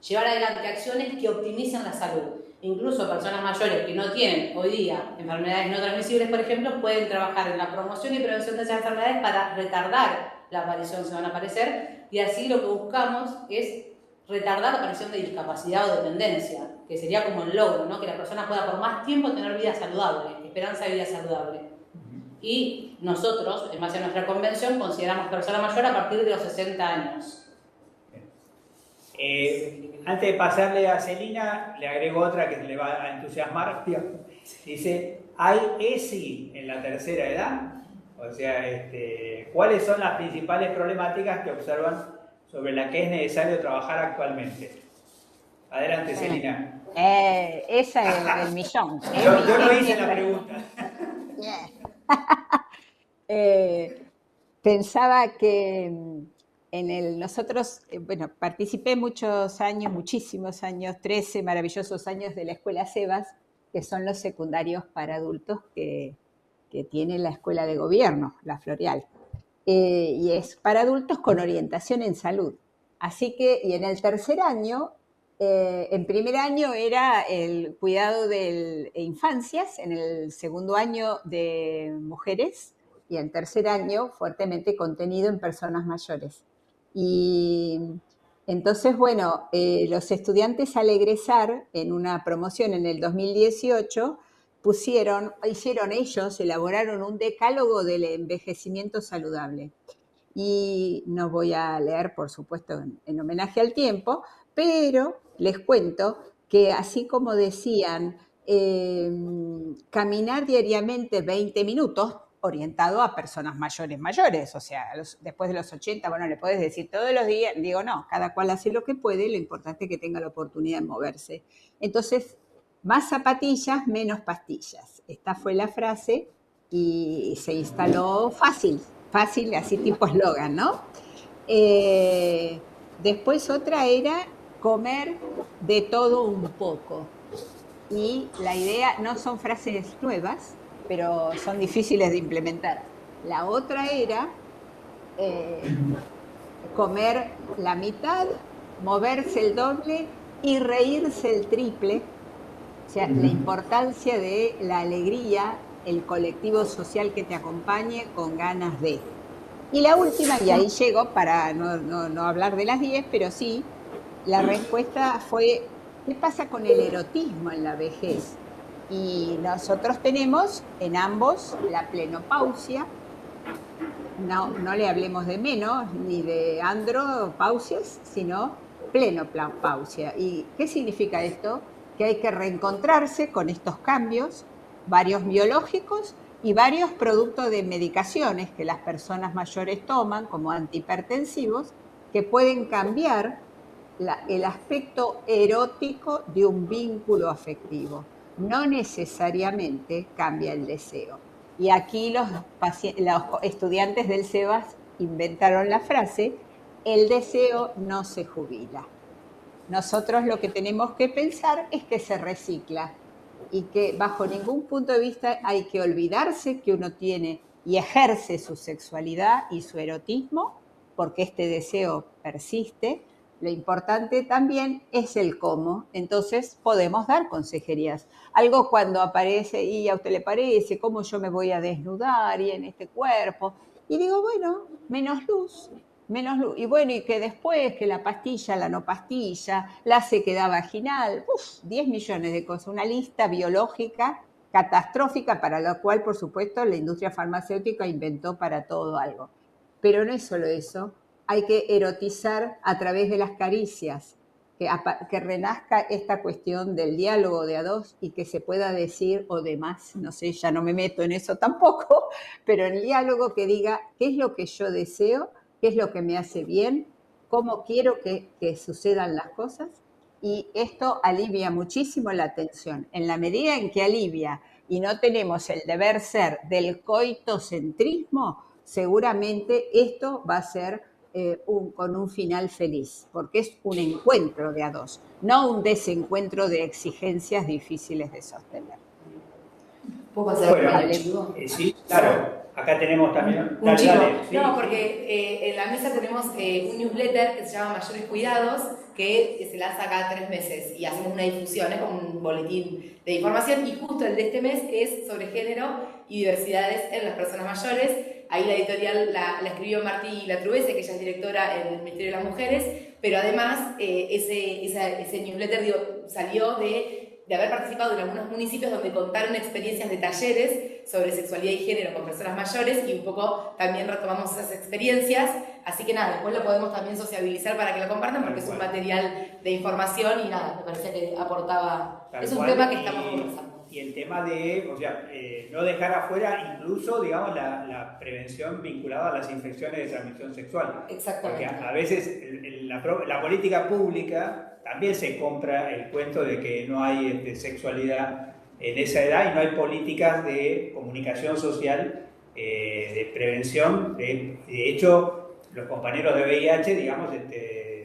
llevar adelante acciones que optimizan la salud. Incluso personas mayores que no tienen hoy día enfermedades no transmisibles, por ejemplo, pueden trabajar en la promoción y prevención de esas enfermedades para retardar la aparición, se van a aparecer, y así lo que buscamos es retardar la aparición de discapacidad o dependencia, que sería como el logro, ¿no? Que la persona pueda por más tiempo tener vida saludable, esperanza de vida saludable. Y nosotros, en base a nuestra convención, consideramos persona mayor a partir de los 60 años. Antes de pasarle a Celina, le agrego otra que le va a entusiasmar. Dice, ¿hay ESI en la tercera edad? O sea, ¿cuáles son las principales problemáticas que observan sobre las que es necesario trabajar actualmente? Adelante, Celina. Esa es el millón. Yo no hice la pregunta. Pensaba que nosotros, bueno, participé muchos años, muchísimos años, 13 maravillosos años de la Escuela Sebas, que son los secundarios para adultos que tiene la Escuela de Gobierno, la Floreal. Y es para adultos con orientación en salud. Así que, y en el tercer año, en primer año era el cuidado de infancias, en el segundo año de mujeres, y en tercer año fuertemente contenido en personas mayores. Y entonces, bueno, los estudiantes al egresar en una promoción en el 2018 elaboraron un decálogo del envejecimiento saludable. Y no voy a leer, por supuesto, en homenaje al tiempo, pero les cuento que así como decían, caminar diariamente 20 minutos, orientado a personas mayores, o sea, después de los 80, bueno, le puedes decir todos los días, digo, no, cada cual hace lo que puede, lo importante es que tenga la oportunidad de moverse. Entonces, más zapatillas, menos pastillas. Esta fue la frase y se instaló fácil, así tipo eslogan, ¿no? Después otra era comer de todo un poco. Y la idea, no son frases nuevas, pero son difíciles de implementar. La otra era comer la mitad, moverse el doble y reírse el triple, o sea, la importancia de la alegría, el colectivo social que te acompañe con ganas de. Y la última, y ahí llego para no hablar de las 10, pero sí, la respuesta fue, ¿qué pasa con el erotismo en la vejez? Y nosotros tenemos en ambos la plenopausia, no le hablemos de menos ni de andropausias, sino plenopausia. ¿Y qué significa esto? Que hay que reencontrarse con estos cambios, varios biológicos y varios productos de medicaciones que las personas mayores toman como antihipertensivos, que pueden cambiar el aspecto erótico de un vínculo afectivo. No necesariamente cambia el deseo. Y aquí los estudiantes del SEBAS inventaron la frase, el deseo no se jubila. Nosotros lo que tenemos que pensar es que se recicla y que bajo ningún punto de vista hay que olvidarse que uno tiene y ejerce su sexualidad y su erotismo, porque este deseo persiste. Lo importante también es el cómo. Entonces podemos dar consejerías. Algo cuando aparece y a usted le parece, ¿cómo yo me voy a desnudar y en este cuerpo? Y digo, bueno, menos luz. Y bueno, y que después que la pastilla, la no pastilla, la sequedad vaginal, 10 millones de cosas. Una lista biológica catastrófica para la cual, por supuesto, la industria farmacéutica inventó para todo algo. Pero no es solo eso. Hay que erotizar a través de las caricias, que renazca esta cuestión del diálogo de a dos y que se pueda decir o demás, no sé, ya no me meto en eso tampoco, pero el diálogo que diga qué es lo que yo deseo, qué es lo que me hace bien, cómo quiero que sucedan las cosas, y esto alivia muchísimo la tensión. En la medida en que alivia y no tenemos el deber ser del coitocentrismo, seguramente esto va a ser con un final feliz, porque es un encuentro de a dos, no un desencuentro de exigencias difíciles de sostener. ¿Puedo pasar bueno, sí, claro. Acá tenemos también un chico. Sí, no, porque en la mesa tenemos un newsletter que se llama Mayores Cuidados, que se lanza cada 3 meses y hacemos una difusión, es como un boletín de información, y justo el de este mes es sobre género y diversidades en las personas mayores. Ahí la editorial la escribió Martí Latrubese, que ella es directora en el Ministerio de las Mujeres, pero además ese newsletter salió de haber participado en algunos municipios donde contaron experiencias de talleres sobre sexualidad y género con personas mayores, y un poco también retomamos esas experiencias. Así que nada, después lo podemos también sociabilizar para que lo compartan, porque es un material de información y nada, me parecía que aportaba. Es un tema que estamos conversando. Y el tema de, o sea, no dejar afuera incluso, digamos, la prevención vinculada a las infecciones de transmisión sexual. Exactamente. Porque a veces la política pública también se compra el cuento de que no hay sexualidad en esa edad y no hay políticas de comunicación social, de prevención. De hecho, los compañeros de VIH, digamos,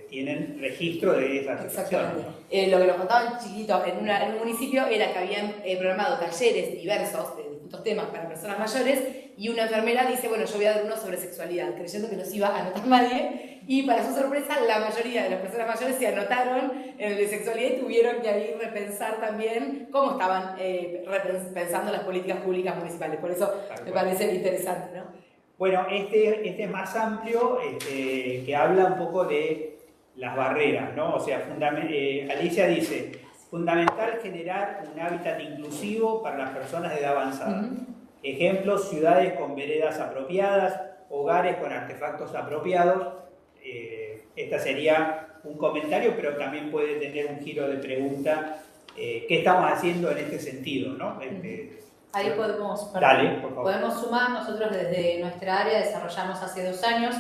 tienen registro de esa situación. Exactamente. Lo que nos contaban chiquito en un municipio era que habían programado talleres diversos de distintos temas para personas mayores, y una enfermera dice, bueno, yo voy a dar uno sobre sexualidad, creyendo que no se iba a anotar nadie, y para su sorpresa la mayoría de las personas mayores se anotaron en el de sexualidad y tuvieron que ahí repensar también cómo estaban pensando las políticas públicas municipales. Por eso me parece interesante, ¿no? Bueno, este es más amplio, que habla un poco de las barreras, ¿no? O sea, Alicia dice, fundamental generar un hábitat inclusivo para las personas de edad avanzada. Ejemplos, ciudades con veredas apropiadas, hogares con artefactos apropiados. Esta sería un comentario, pero también puede tener un giro de pregunta. ¿Qué estamos haciendo en este sentido, no? Ahí podemos, dale, por favor. Podemos sumar. Nosotros desde nuestra área desarrollamos hace 2 años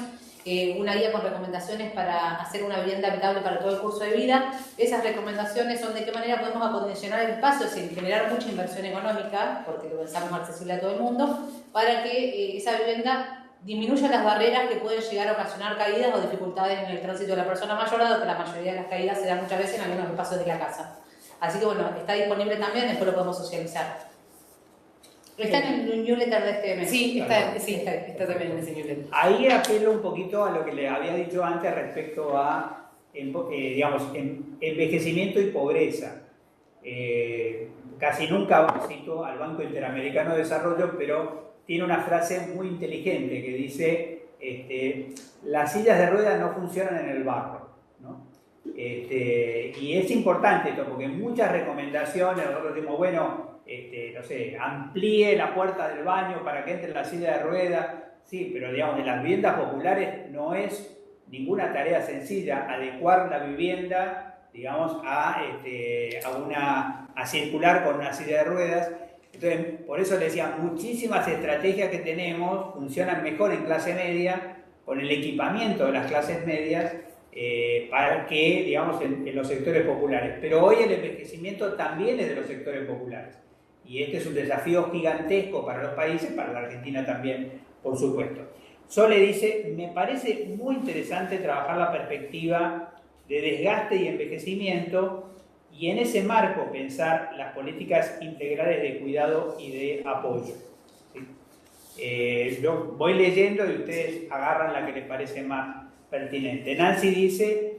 una guía con recomendaciones para hacer una vivienda habitable para todo el curso de vida. Esas recomendaciones son de qué manera podemos acondicionar el espacio sin generar mucha inversión económica, porque lo pensamos accesible a todo el mundo, para que esa vivienda disminuya las barreras que pueden llegar a ocasionar caídas o dificultades en el tránsito de la persona mayor, dado que la mayoría de las caídas se dan muchas veces en algunos espacios de la casa. Así que bueno, está disponible también, después lo podemos socializar. ¿Está en el newsletter de este mes? Sí, está también en ese newsletter. Ahí apelo un poquito a lo que le había dicho antes respecto a digamos, en envejecimiento y pobreza. Casi nunca cito al Banco Interamericano de Desarrollo, pero tiene una frase muy inteligente que dice, las sillas de ruedas no funcionan en el barro, ¿no? Y es importante esto, porque en muchas recomendaciones nosotros decimos, bueno, no sé, amplíe la puerta del baño para que entre la silla de ruedas, sí, pero digamos, en las viviendas populares no es ninguna tarea sencilla adecuar la vivienda, digamos, a circular con una silla de ruedas. Entonces, por eso le decía, muchísimas estrategias que tenemos funcionan mejor en clase media, con el equipamiento de las clases medias, para que, digamos, en los sectores populares. Pero hoy el envejecimiento también es de los sectores populares. Y este es un desafío gigantesco para los países, para la Argentina también, por supuesto. Sole dice, me parece muy interesante trabajar la perspectiva de desgaste y envejecimiento y en ese marco pensar las políticas integrales de cuidado y de apoyo. ¿Sí? Yo voy leyendo y ustedes agarran la que les parece más pertinente. Nancy dice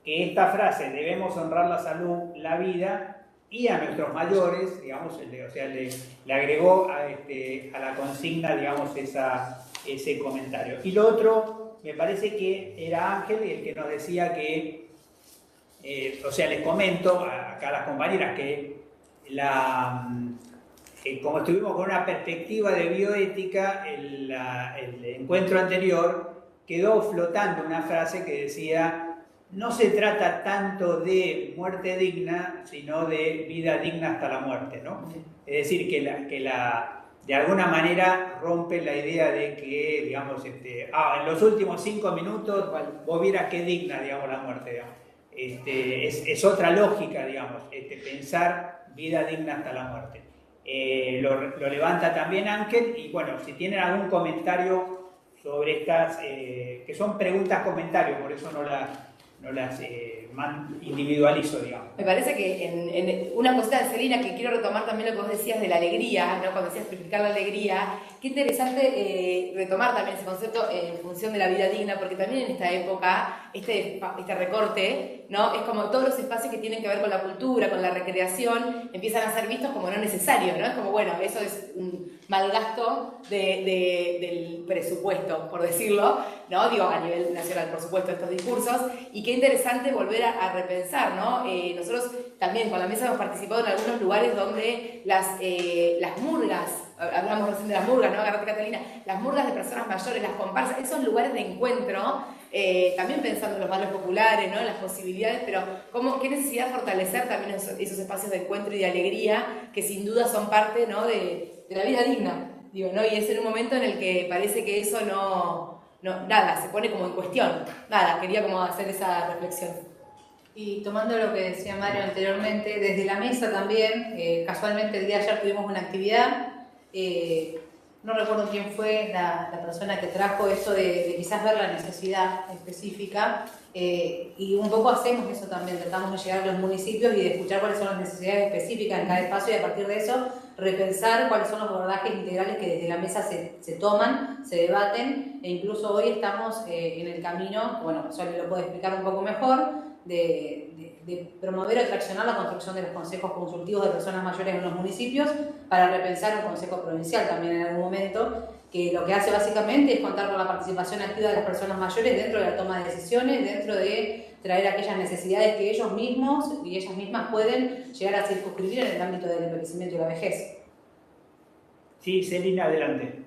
que esta frase, debemos honrar la salud, la vida y a nuestros mayores, digamos, o sea, le agregó a la consigna, digamos, ese comentario. Y lo otro, me parece que era Ángel el que nos decía que, o sea, les comento acá a las compañeras que como estuvimos con una perspectiva de bioética, el encuentro anterior quedó flotando una frase que decía, no se trata tanto de muerte digna, sino de vida digna hasta la muerte, ¿no? Es decir, que de alguna manera rompe la idea de que, digamos, en los últimos 5 minutos vos vieras qué digna, digamos, la muerte, digamos. Es otra lógica, digamos, pensar vida digna hasta la muerte. Lo levanta también Ángel, y bueno, si tienen algún comentario sobre estas, que son preguntas-comentarios, por eso no las individualizo, digamos. Me parece que en una cosita de Celina, que quiero retomar también lo que vos decías de la alegría, ¿no? Cuando decías explicar la alegría, qué interesante retomar también ese concepto en función de la vida digna, porque también en esta época, este recorte, ¿no? Es como todos los espacios que tienen que ver con la cultura, con la recreación, empiezan a ser vistos como no necesarios, ¿no? Es como, bueno, eso es un malgasto del presupuesto, por decirlo, ¿no? Digo, a nivel nacional, por supuesto, estos discursos, y qué interesante volver a repensar, ¿no? Nosotros también con la mesa hemos participado en algunos lugares donde las murgas, hablamos recién de las murgas, ¿no? Agarrate, Catalina, las murgas de personas mayores, las comparsas, esos lugares de encuentro, también pensando en los barrios populares, ¿no? En las posibilidades, pero qué necesidad de fortalecer también esos espacios de encuentro y de alegría que sin duda son parte, ¿no? de la vida digna, digo, ¿no? Y es en un momento en el que parece que eso nada, se pone como en cuestión. Nada, quería como hacer esa reflexión. Y tomando lo que decía Mario anteriormente, desde la mesa también, casualmente el día de ayer tuvimos una actividad, no recuerdo quién fue la persona que trajo eso de quizás ver la necesidad específica, y un poco hacemos eso también, tratamos de llegar a los municipios y de escuchar cuáles son las necesidades específicas en cada espacio y a partir de eso repensar cuáles son los abordajes integrales que desde la mesa se toman, se debaten, e incluso hoy estamos en el camino, bueno, Sole lo puede explicar un poco mejor, de promover o traccionar la construcción de los consejos consultivos de personas mayores en los municipios para repensar un consejo provincial también en algún momento, que lo que hace básicamente es contar con la participación activa de las personas mayores dentro de la toma de decisiones, dentro de traer aquellas necesidades que ellos mismos y ellas mismas pueden llegar a circunscribir en el ámbito del envejecimiento y la vejez. Sí, Celina, adelante.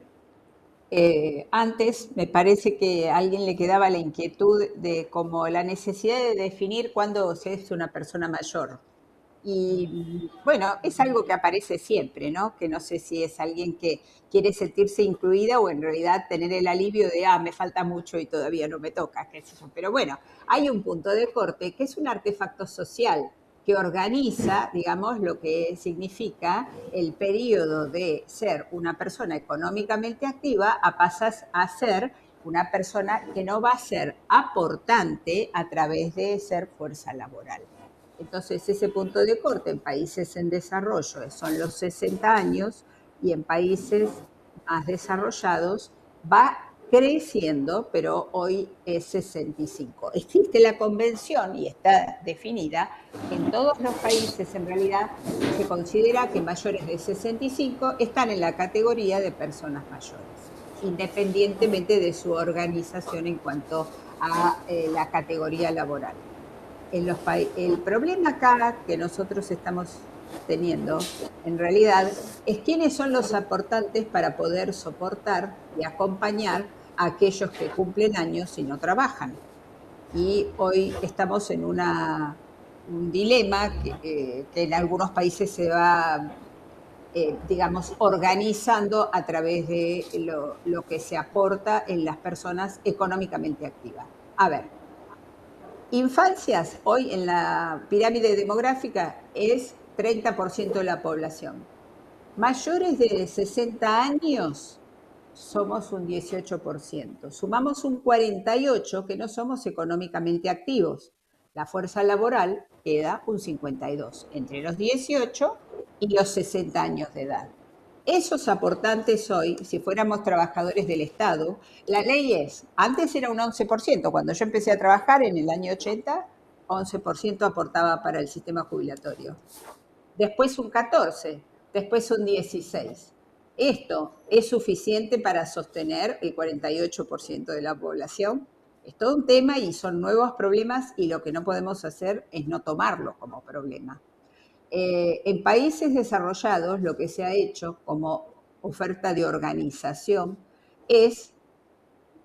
Antes me parece que a alguien le quedaba la inquietud de como la necesidad de definir cuándo se es una persona mayor. Y bueno, es algo que aparece siempre, ¿no? Que no sé si es alguien que quiere sentirse incluida o en realidad tener el alivio de, me falta mucho y todavía no me toca, qué sé yo. Pero bueno, hay un punto de corte que es un artefacto social que organiza, digamos, lo que significa el periodo de ser una persona económicamente activa a pasar a ser una persona que no va a ser aportante a través de ser fuerza laboral. Entonces, ese punto de corte en países en desarrollo son los 60 años y en países más desarrollados va creciendo, pero hoy es 65. Existe la convención y está definida. En todos los países, en realidad, se considera que mayores de 65 están en la categoría de personas mayores, independientemente de su organización en cuanto a la categoría laboral. El problema acá que nosotros estamos teniendo, en realidad, es quiénes son los aportantes para poder soportar y acompañar a aquellos que cumplen años y no trabajan. Y hoy estamos en un dilema que en algunos países se va, digamos, organizando a través de lo que se aporta en las personas económicamente activas. A ver, infancias, hoy en la pirámide demográfica es 30% de la población. Mayores de 60 años somos un 18%. Sumamos un 48% que no somos económicamente activos. La fuerza laboral queda un 52%, entre los 18 y los 60 años de edad. Esos aportantes hoy, si fuéramos trabajadores del Estado, la ley es, antes era un 11%, cuando yo empecé a trabajar en el año 80, 11% aportaba para el sistema jubilatorio. Después un 14%, después un 16%. Esto es suficiente para sostener el 48% de la población. Es todo un tema y son nuevos problemas y lo que no podemos hacer es no tomarlo como problema. En países desarrollados lo que se ha hecho como oferta de organización es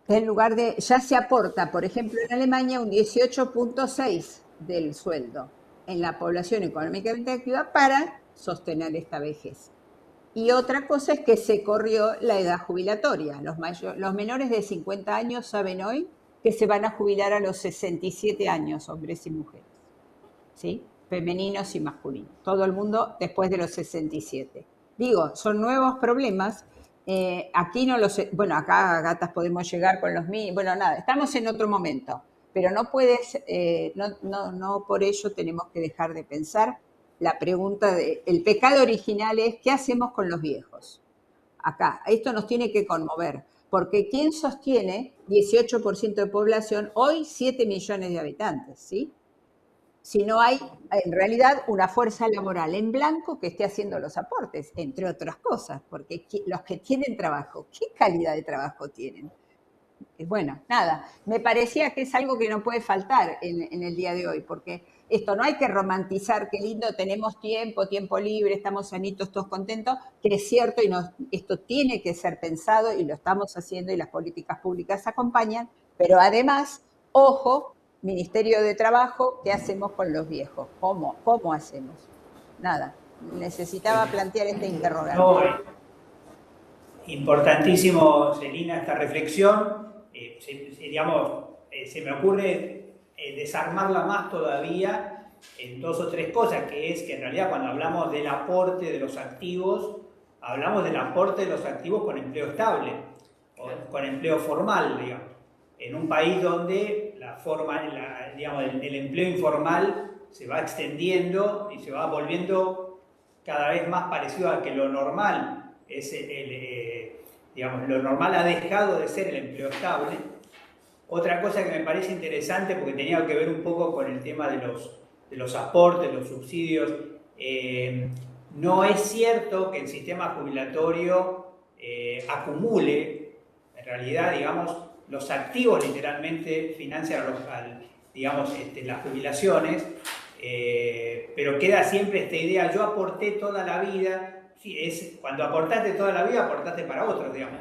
que en lugar de, ya se aporta, por ejemplo, en Alemania un 18.6% del sueldo en la población económicamente activa para sostener esta vejez. Y otra cosa es que se corrió la edad jubilatoria. Los menores de 50 años saben hoy que se van a jubilar a los 67 años, hombres y mujeres, ¿sí? Femeninos y masculinos. Todo el mundo después de los 67. Digo, son nuevos problemas. Aquí no los... Bueno, acá, gatas, podemos llegar con los míos. Bueno, nada, estamos en otro momento. Pero no puedes... no por ello tenemos que dejar de pensar la pregunta el pecado original es ¿qué hacemos con los viejos? Acá, esto nos tiene que conmover, porque ¿quién sostiene 18% de población? Hoy 7 millones de habitantes, ¿sí? Si no hay, en realidad, una fuerza laboral en blanco que esté haciendo los aportes, entre otras cosas, porque los que tienen trabajo, ¿qué calidad de trabajo tienen? Bueno, nada, me parecía que es algo que no puede faltar en el día de hoy, porque esto no hay que romantizar, qué lindo, tenemos tiempo libre, estamos sanitos, todos contentos, que es cierto y esto tiene que ser pensado y lo estamos haciendo y las políticas públicas acompañan, pero además, ojo, Ministerio de Trabajo, ¿qué hacemos con los viejos? ¿Cómo hacemos? Nada, necesitaba plantear este interrogante. No, importantísimo, Celina, esta reflexión. Se me ocurre desarmarla más todavía en 2 o 3 cosas, que es que en realidad cuando hablamos del aporte de los activos, hablamos del aporte de los activos con empleo estable, o con empleo formal, digamos. En un país donde el empleo informal se va extendiendo y se va volviendo cada vez más parecido a que lo normal es lo normal ha dejado de ser el empleo estable. Otra cosa que me parece interesante, porque tenía que ver un poco con el tema de los aportes, los subsidios, no es cierto que el sistema jubilatorio acumule, en realidad, digamos, los activos literalmente financian las jubilaciones, pero queda siempre esta idea, yo aporté toda la vida. Sí, cuando aportaste toda la vida, aportaste para otros, digamos.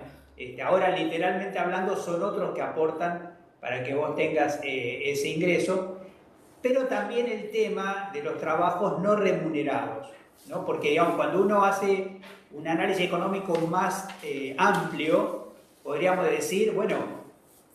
Ahora, literalmente hablando, son otros que aportan para que vos tengas ese ingreso, pero también el tema de los trabajos no remunerados, ¿no? Porque, digamos, cuando uno hace un análisis económico más amplio, podríamos decir, bueno,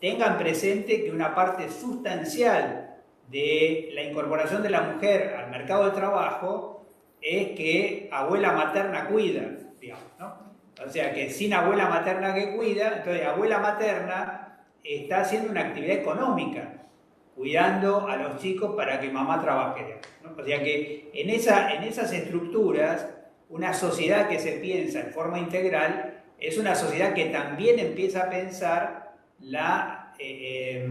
tengan presente que una parte sustancial de la incorporación de la mujer al mercado de trabajo es que abuela materna cuida, digamos, ¿no? O sea, que sin abuela materna que cuida, entonces abuela materna está haciendo una actividad económica, cuidando a los chicos para que mamá trabaje, ¿no? O sea que en esas estructuras, una sociedad que se piensa en forma integral es una sociedad que también empieza a pensar la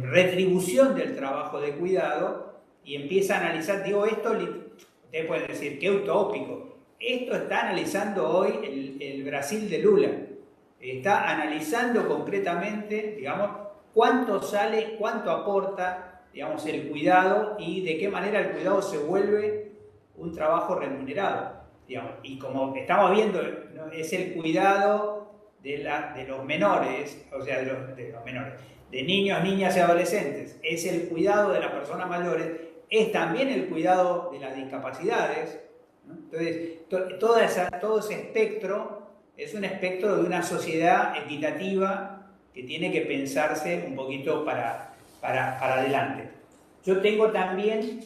retribución del trabajo de cuidado y empieza a analizar, digo esto, ustedes pueden decir, qué utópico, esto está analizando hoy el Brasil de Lula, está analizando concretamente, digamos, cuánto sale, cuánto aporta, digamos, el cuidado y de qué manera el cuidado se vuelve un trabajo remunerado, digamos. Y como estamos viendo, ¿no?, es el cuidado de los menores, o sea, de los menores, de niños, niñas y adolescentes, es el cuidado de las personas mayores, es también el cuidado de las discapacidades, ¿no? Entonces, todo ese espectro es un espectro de una sociedad equitativa que tiene que pensarse un poquito para adelante. Yo tengo también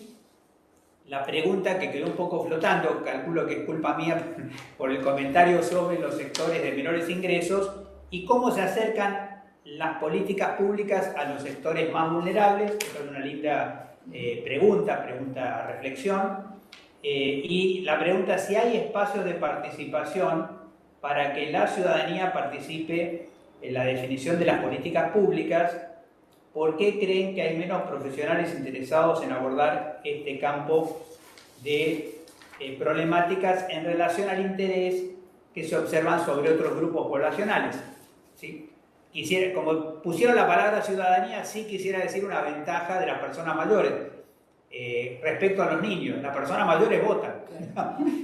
la pregunta que quedó un poco flotando, calculo que es culpa mía por el comentario sobre los sectores de menores ingresos y cómo se acercan las políticas públicas a los sectores más vulnerables. Esta es una linda pregunta, reflexión. Y la pregunta es si hay espacios de participación para que la ciudadanía participe en la definición de las políticas públicas. ¿Por qué creen que hay menos profesionales interesados en abordar este campo de problemáticas en relación al interés que se observan sobre otros grupos poblacionales? ¿Sí? Como pusieron la palabra ciudadanía, sí quisiera decir una ventaja de las personas mayores. Respecto a los niños, las personas mayores votan.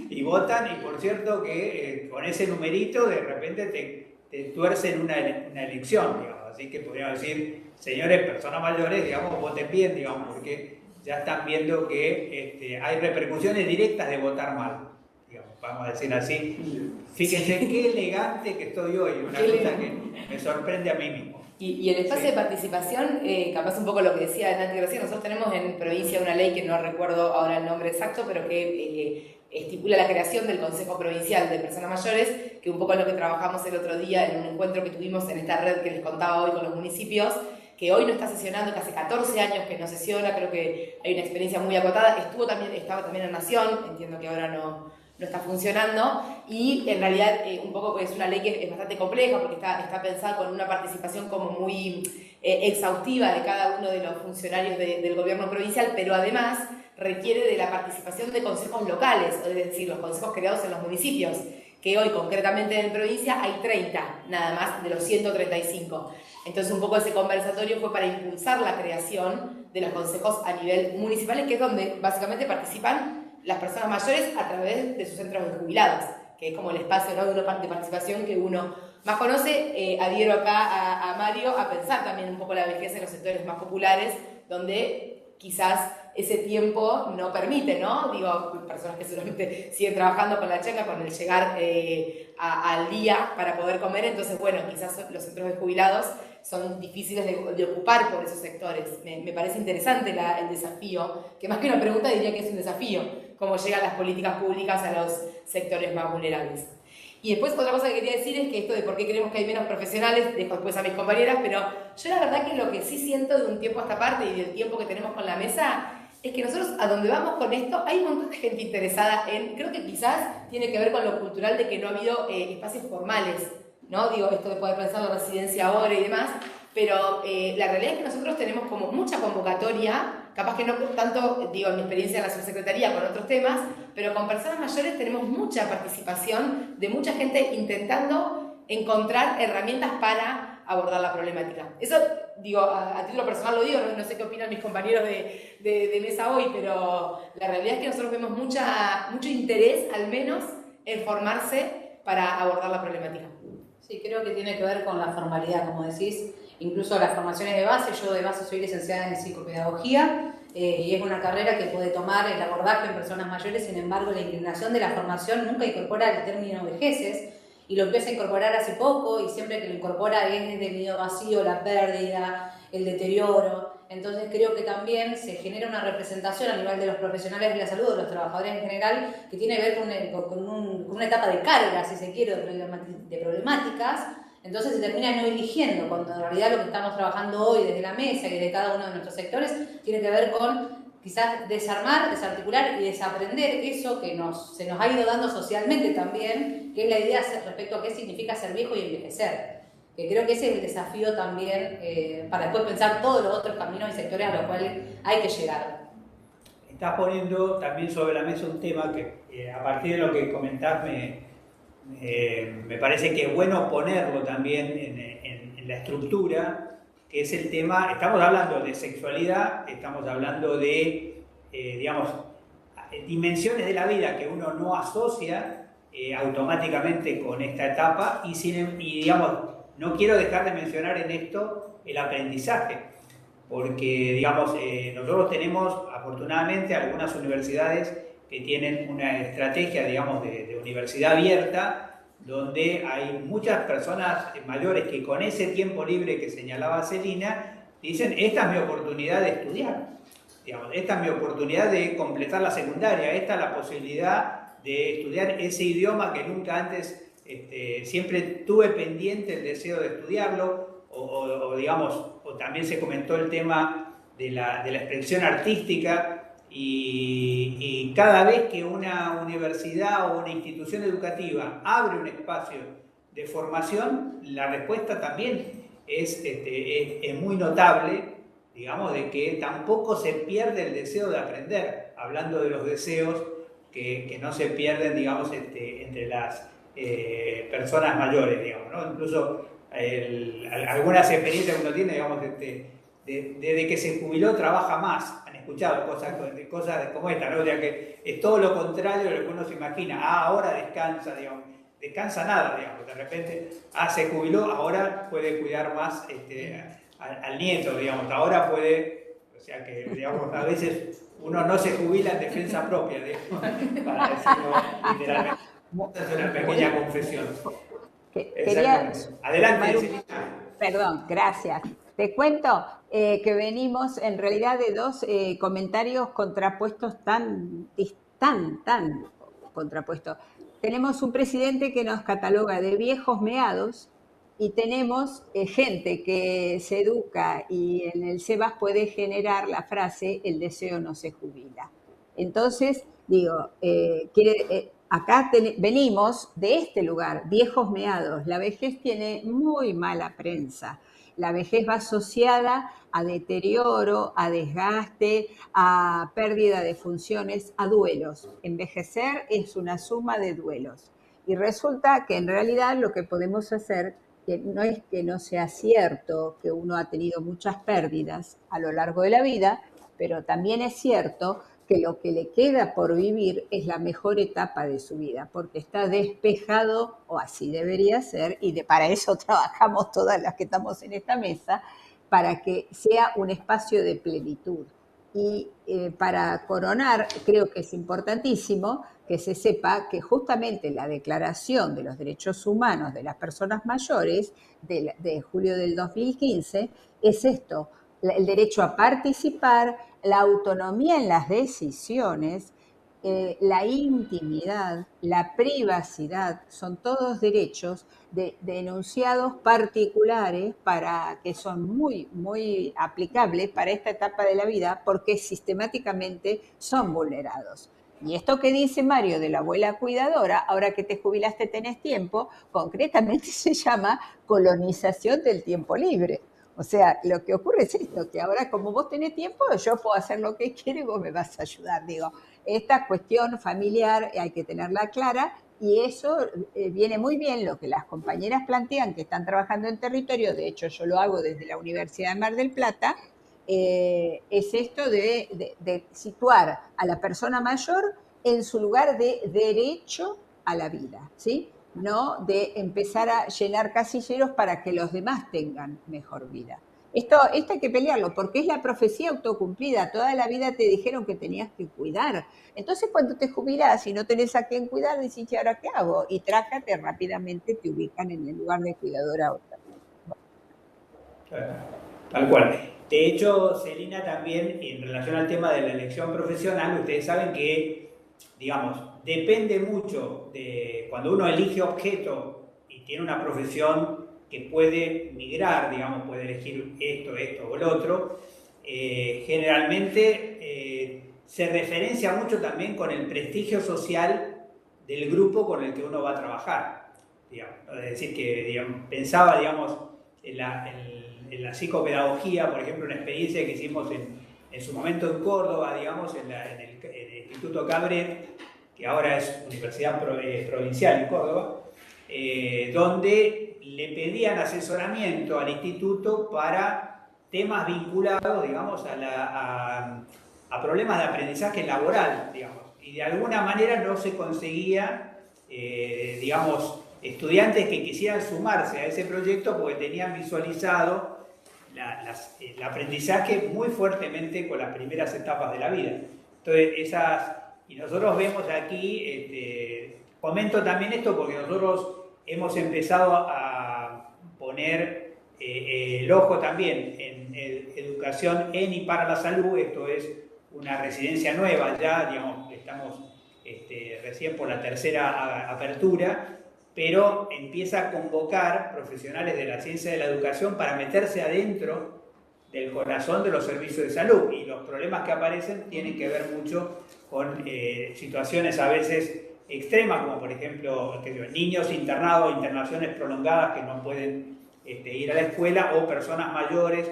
Y votan, y por cierto que con ese numerito de repente te tuercen una elección, digamos. Así que podríamos decir, señores, personas mayores, digamos, voten bien, digamos, porque ya están viendo que hay repercusiones directas de votar mal, digamos, vamos a decir así. Fíjense qué elegante que estoy hoy, una cosa que me sorprende a mí mismo. Y el espacio de participación, capaz un poco lo que decía Nati recién, nosotros tenemos en provincia una ley que no recuerdo ahora el nombre exacto, pero que estipula la creación del Consejo Provincial de Personas Mayores, que un poco es lo que trabajamos el otro día en un encuentro que tuvimos en esta red que les contaba hoy con los municipios, que hoy no está sesionando, que hace 14 años que no sesiona, creo que hay una experiencia muy acotada, estaba también en Nación, entiendo que ahora no está funcionando, y en realidad un poco es una ley que es bastante compleja porque está pensada con una participación como muy exhaustiva de cada uno de los funcionarios del gobierno provincial, pero además requiere de la participación de consejos locales, es decir, los consejos creados en los municipios, que hoy concretamente en provincia hay 30, nada más de los 135. Entonces un poco ese conversatorio fue para impulsar la creación de los consejos a nivel municipal, que es donde básicamente participan las personas mayores a través de sus centros de jubilados, que es como el espacio, ¿no?, de participación que uno más conoce. Adhiero acá a Mario a pensar también un poco la vejez en los sectores más populares, donde quizás ese tiempo no permite, ¿no? Digo, personas que seguramente siguen trabajando con la checa, con el llegar al día para poder comer, entonces, bueno, quizás los centros de jubilados son difíciles de ocupar por esos sectores. Me parece interesante el desafío, que más que una pregunta diría que es un desafío, cómo llegan las políticas públicas a los sectores más vulnerables. Y después otra cosa que quería decir es que esto de por qué creemos que hay menos profesionales, dejo después a mis compañeras, pero yo la verdad que lo que sí siento de un tiempo a esta parte y del tiempo que tenemos con la mesa es que nosotros a donde vamos con esto hay un montón de gente interesada en, creo que quizás tiene que ver con lo cultural de que no ha habido espacios formales, ¿no? Digo, esto de poder pensar la residencia ahora y demás, pero la realidad es que nosotros tenemos como mucha convocatoria, capaz que no tanto, digo, en mi experiencia en la subsecretaría con otros temas, pero con personas mayores tenemos mucha participación de mucha gente intentando encontrar herramientas para abordar la problemática. Eso, digo, a título personal lo digo, no sé qué opinan mis compañeros de mesa hoy, pero la realidad es que nosotros vemos mucho interés, al menos, en formarse para abordar la problemática. Sí, creo que tiene que ver con la formalidad, como decís, incluso las formaciones de base. Yo de base soy licenciada en psicopedagogía y es una carrera que puede tomar el abordaje en personas mayores, sin embargo la inclinación de la formación nunca incorpora el término vejeces y lo empieza a incorporar hace poco y siempre que lo incorpora es del nido vacío, la pérdida, el deterioro. Entonces creo que también se genera una representación a nivel de los profesionales de la salud, de los trabajadores en general, que tiene que ver con una etapa de carga, si se quiere, de problemáticas. Entonces se termina no eligiendo, cuando en realidad lo que estamos trabajando hoy desde la mesa y desde cada uno de nuestros sectores tiene que ver con quizás desarmar, desarticular y desaprender eso que se nos ha ido dando socialmente también, que es la idea respecto a qué significa ser viejo y envejecer. que creo que ese es el desafío también para después pensar todos los otros caminos y sectores a los cuales hay que llegar. Estás poniendo también sobre la mesa un tema que a partir de lo que comentás me parece que es bueno ponerlo también en la estructura, que es el tema, estamos hablando de sexualidad, estamos hablando de, digamos, dimensiones de la vida que uno no asocia automáticamente con esta etapa y digamos, no quiero dejar de mencionar en esto el aprendizaje, porque digamos, nosotros tenemos afortunadamente algunas universidades que tienen una estrategia, digamos, de universidad abierta, donde hay muchas personas mayores que con ese tiempo libre que señalaba Celina, dicen, esta es mi oportunidad de estudiar, digamos, esta es mi oportunidad de completar la secundaria, esta es la posibilidad de estudiar ese idioma que nunca antes siempre tuve pendiente el deseo de estudiarlo, o también se comentó el tema de la expresión artística, y cada vez que una universidad o una institución educativa abre un espacio de formación, la respuesta también es muy notable, digamos, de que tampoco se pierde el deseo de aprender, hablando de los deseos que no se pierden, digamos, entre las personas mayores, digamos, ¿no? Incluso algunas experiencias que uno tiene, digamos, desde que se jubiló trabaja más. Han escuchado cosas como esta, ¿no? O sea, que es todo lo contrario de lo que uno se imagina. Ahora descansa, digamos. Descansa nada, digamos. De repente, se jubiló, ahora puede cuidar más al nieto, digamos. Ahora puede, o sea que, digamos, a veces uno no se jubila en defensa propia, digamos, para decirlo literalmente. Esta es una pequeña confesión. Adelante, Celina. Perdón, gracias. Te cuento que venimos en realidad de dos comentarios contrapuestos tan contrapuestos. Tenemos un presidente que nos cataloga de viejos meados y tenemos gente que se educa y en el SEBAS puede generar la frase el deseo no se jubila. Entonces, digo, acá venimos de este lugar, viejos meados. La vejez tiene muy mala prensa. La vejez va asociada a deterioro, a desgaste, a pérdida de funciones, a duelos. Envejecer es una suma de duelos. Y resulta que en realidad lo que podemos hacer, que no es que no sea cierto que uno ha tenido muchas pérdidas a lo largo de la vida, pero también es cierto que lo que le queda por vivir es la mejor etapa de su vida, porque está despejado, o así debería ser, y para eso trabajamos todas las que estamos en esta mesa, para que sea un espacio de plenitud. Y para coronar, creo que es importantísimo que se sepa que justamente la Declaración de los Derechos Humanos de las Personas Mayores de julio del 2015 es esto, el derecho a participar, la autonomía en las decisiones, la intimidad, la privacidad, son todos derechos de enunciados particulares que son muy, muy aplicables para esta etapa de la vida porque sistemáticamente son vulnerados. Y esto que dice Mario de la abuela cuidadora, ahora que te jubilaste tenés tiempo, concretamente se llama colonización del tiempo libre. O sea, lo que ocurre es esto, que ahora como vos tenés tiempo, yo puedo hacer lo que quiero y vos me vas a ayudar. Digo, esta cuestión familiar hay que tenerla clara y eso viene muy bien lo que las compañeras plantean que están trabajando en territorio, de hecho yo lo hago desde la Universidad de Mar del Plata, es esto de situar a la persona mayor en su lugar de derecho a la vida, ¿sí? No de empezar a llenar casilleros para que los demás tengan mejor vida. Esto hay que pelearlo, porque es la profecía autocumplida. Toda la vida te dijeron que tenías que cuidar. Entonces, cuando te jubilás y no tenés a quién cuidar, decís, ¿y ahora qué hago? Y trácate, rápidamente te ubican en el lugar de cuidadora otra. Tal cual. De hecho, Celina, también en relación al tema de la elección profesional, ustedes saben que, digamos, depende mucho de cuando uno elige objeto y tiene una profesión que puede migrar, digamos, puede elegir esto o el otro, generalmente se referencia mucho también con el prestigio social del grupo con el que uno va a trabajar. digamos. Es decir, que digamos, pensaba, digamos, en la psicopedagogía, por ejemplo, una experiencia que hicimos en su momento en Córdoba, digamos, en el Instituto Cabret, que ahora es Universidad Provincial en Córdoba, donde le pedían asesoramiento al instituto para temas vinculados, digamos, a problemas de aprendizaje laboral, digamos, y de alguna manera no se conseguía, digamos, estudiantes que quisieran sumarse a ese proyecto porque tenían visualizado el aprendizaje muy fuertemente con las primeras etapas de la vida. Entonces, y nosotros vemos aquí, comento también esto porque nosotros hemos empezado a poner el ojo también en educación en y para la salud. Esto es una residencia nueva ya, digamos, estamos recién por la tercera apertura, pero empieza a convocar profesionales de la ciencia de la educación para meterse adentro del corazón de los servicios de salud, y los problemas que aparecen tienen que ver mucho con situaciones a veces extremas, como por ejemplo niños internados, internaciones prolongadas que no pueden ir a la escuela, o personas mayores,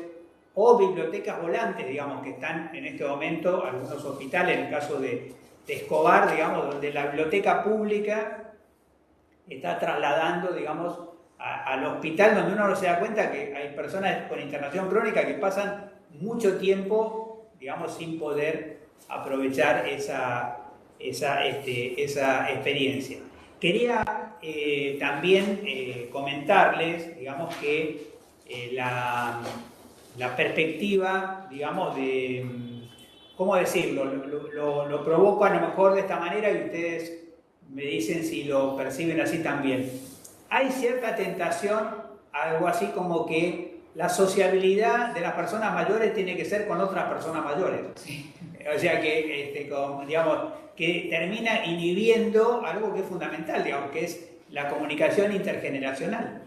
o bibliotecas volantes, digamos, que están en este momento algunos hospitales, en el caso de Escobar, digamos, donde la biblioteca pública está trasladando, digamos, al hospital, donde uno no se da cuenta que hay personas con internación crónica que pasan mucho tiempo, digamos, sin poder aprovechar esa experiencia. Quería también comentarles, digamos, que la perspectiva, digamos, de, ¿cómo decirlo? Lo provoco a lo mejor de esta manera y ustedes me dicen si lo perciben así también. Hay cierta tentación, algo así como que la sociabilidad de las personas mayores tiene que ser con otras personas mayores. Sí. O sea que, digamos, que termina inhibiendo algo que es fundamental, digamos, que es la comunicación intergeneracional.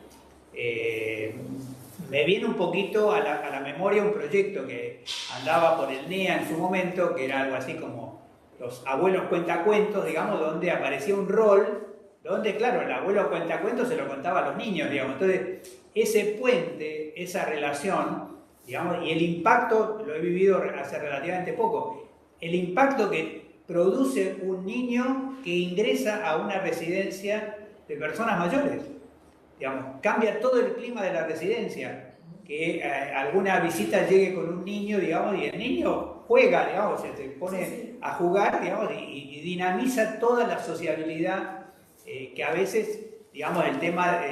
Me viene un poquito a la memoria un proyecto que andaba por el NEA en su momento, que era algo así como los abuelos cuentacuentos, digamos, donde aparecía un rol, donde, claro, el abuelo cuentacuentos se lo contaba a los niños, digamos. Entonces, ese puente, esa relación, digamos, y el impacto, lo he vivido hace relativamente poco, el impacto que produce un niño que ingresa a una residencia de personas mayores. Digamos, cambia todo el clima de la residencia, que alguna visita llegue con un niño, digamos, y el niño juega, digamos, se pone a jugar, digamos, y dinamiza toda la sociabilidad, que a veces, digamos, el tema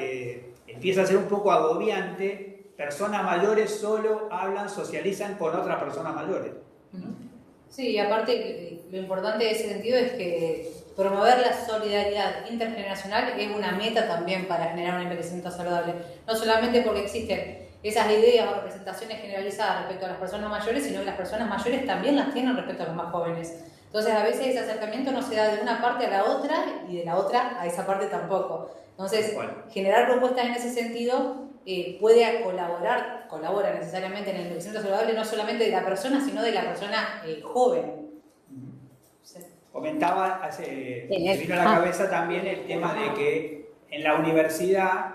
empieza a ser un poco agobiante. Personas mayores solo hablan, socializan con otras personas mayores. Sí, y aparte lo importante de ese sentido es que promover la solidaridad intergeneracional es una meta también para generar un envejecimiento saludable. No solamente porque existen esas ideas o representaciones generalizadas respecto a las personas mayores, sino que las personas mayores también las tienen respecto a los más jóvenes. Entonces a veces ese acercamiento no se da de una parte a la otra y de la otra a esa parte tampoco. Entonces, generar propuestas en ese sentido puede colabora necesariamente en el envejecimiento saludable, no solamente de la persona, sino de la persona joven. Sí. Comentaba, me vino a la cabeza también el tema de que en la universidad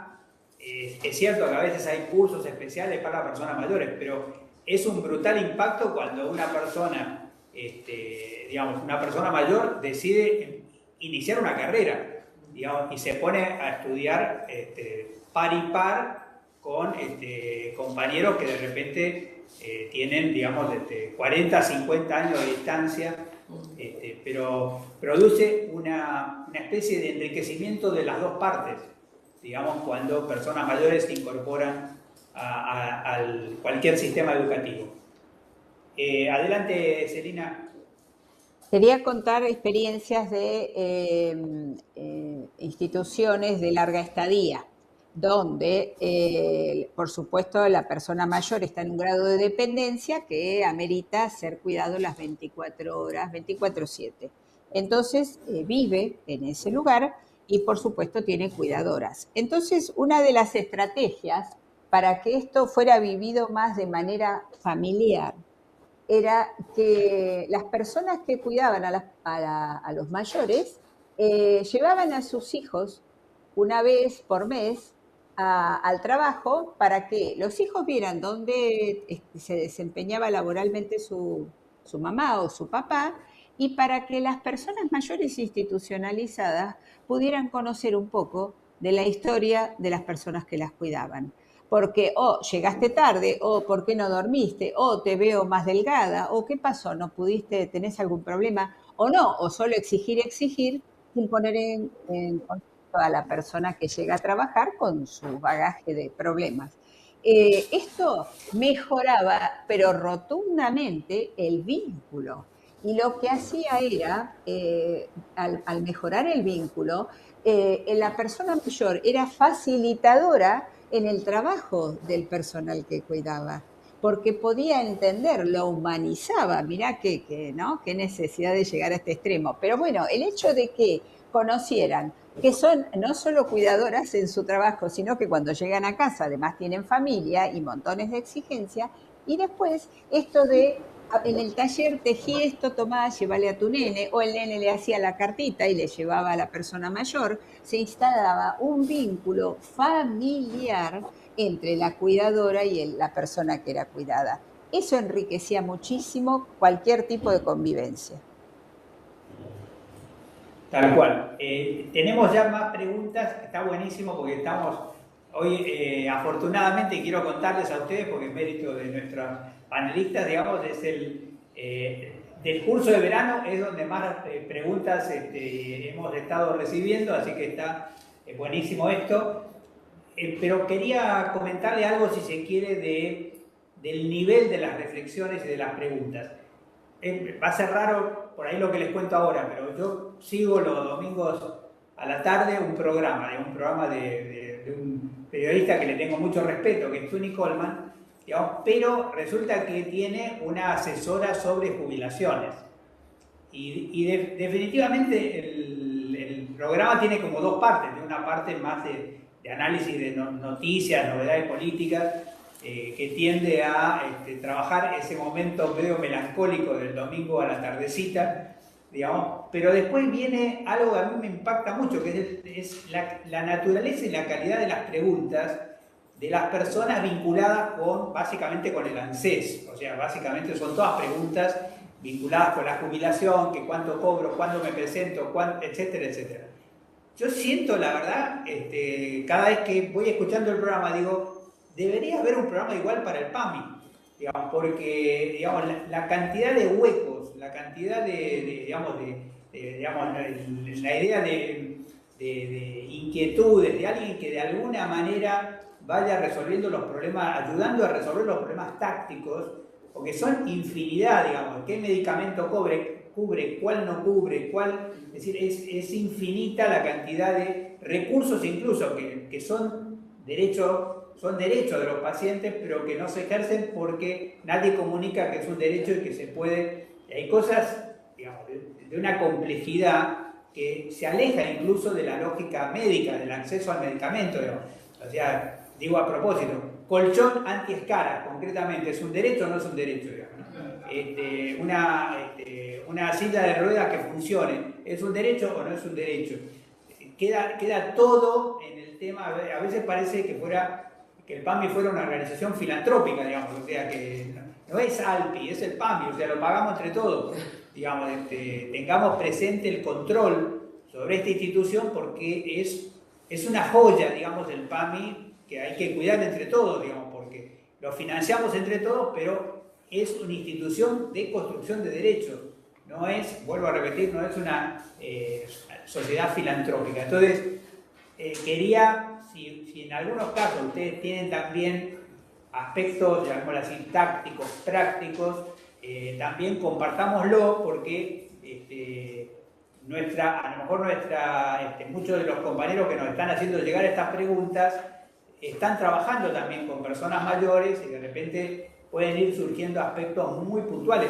es cierto que a veces hay cursos especiales para personas mayores, pero es un brutal impacto cuando una persona, digamos, una persona mayor decide iniciar una carrera, digamos, y se pone a estudiar par y par con compañeros que de repente tienen, digamos, 40, 50 años de distancia, pero produce una especie de enriquecimiento de las dos partes, digamos, cuando personas mayores se incorporan a cualquier sistema educativo. Adelante, Celina. Quería contar experiencias de instituciones de larga estadía, donde, por supuesto, la persona mayor está en un grado de dependencia que amerita ser cuidado las 24 horas, 24/7. Entonces, vive en ese lugar y, por supuesto, tiene cuidadoras. Entonces, una de las estrategias para que esto fuera vivido más de manera familiar era que las personas que cuidaban a los mayores llevaban a sus hijos una vez por mes al trabajo para que los hijos vieran dónde se desempeñaba laboralmente su mamá o su papá y para que las personas mayores institucionalizadas pudieran conocer un poco de la historia de las personas que las cuidaban. Porque llegaste tarde, o por qué no dormiste, o te veo más delgada, o qué pasó, no pudiste, tenés algún problema, o no, o solo exigir sin poner en contexto a la persona que llega a trabajar con su bagaje de problemas. Esto mejoraba, pero rotundamente, el vínculo. Y lo que hacía era, al mejorar el vínculo, la persona mayor era facilitadora en el trabajo del personal que cuidaba, porque podía entender, lo humanizaba. Mirá ¿no? Qué necesidad de llegar a este extremo. Pero bueno, el hecho de que conocieran que son no solo cuidadoras en su trabajo, sino que cuando llegan a casa además tienen familia y montones de exigencias, y después esto de en el taller tejí esto, tomá, llévale a tu nene, o el nene le hacía la cartita y le llevaba a la persona mayor, se instalaba un vínculo familiar entre la cuidadora y la persona que era cuidada. Eso enriquecía muchísimo cualquier tipo de convivencia. Tal cual. Tenemos ya más preguntas, está buenísimo porque estamos hoy, afortunadamente, quiero contarles a ustedes, porque es mérito de nuestros panelistas, digamos, es del curso de verano, es donde más preguntas hemos estado recibiendo, así que está buenísimo esto. Pero quería comentarle algo, si se quiere, del nivel de las reflexiones y de las preguntas. Va a ser raro por ahí lo que les cuento ahora, pero yo sigo los domingos a la tarde un programa de un periodista que le tengo mucho respeto, que es Tony Coleman, digamos, pero resulta que tiene una asesora sobre jubilaciones. Y definitivamente el programa tiene como dos partes, de una parte más de análisis de noticias, novedades políticas, que tiende a trabajar ese momento medio melancólico del domingo a la tardecita, digamos, pero después viene algo que a mí me impacta mucho, que es la naturaleza y la calidad de las preguntas de las personas vinculadas básicamente con el ANSES. O sea, básicamente son todas preguntas vinculadas con la jubilación, que cuánto cobro, cuándo me presento, etcétera, etcétera. Yo siento, la verdad, cada vez que voy escuchando el programa, digo, debería haber un programa igual para el PAMI, digamos, porque digamos, la cantidad de huecos, la cantidad digamos, la idea de inquietudes de alguien que de alguna manera vaya resolviendo los problemas, ayudando a resolver los problemas tácticos, porque son infinidad, digamos, qué medicamento cubre, cuál no cubre, es decir, es infinita la cantidad de recursos incluso que son derechos de los pacientes, pero que no se ejercen porque nadie comunica que es un derecho y que se puede. Y hay cosas, digamos, de una complejidad que se aleja incluso de la lógica médica, del acceso al medicamento, digamos. O sea, digo a propósito, colchón antiescaras, concretamente, ¿es un derecho o no es un derecho? Digamos, ¿no? Una silla de ruedas que funcione, ¿es un derecho o no es un derecho? Queda todo en el tema. A veces parece que el PAMI fuera una organización filantrópica, digamos, o sea, que no es ALPI, es el PAMI, o sea, lo pagamos entre todos, digamos, tengamos presente el control sobre esta institución porque es una joya, digamos, del PAMI que hay que cuidar entre todos, digamos, porque lo financiamos entre todos, pero es una institución de construcción de derechos, no es, vuelvo a repetir, no es una sociedad filantrópica. Entonces, quería, si en algunos casos ustedes tienen también aspectos, llamémoslo así, tácticos, prácticos, también compartámoslo porque a lo mejor muchos de los compañeros que nos están haciendo llegar estas preguntas están trabajando también con personas mayores y de repente pueden ir surgiendo aspectos muy puntuales.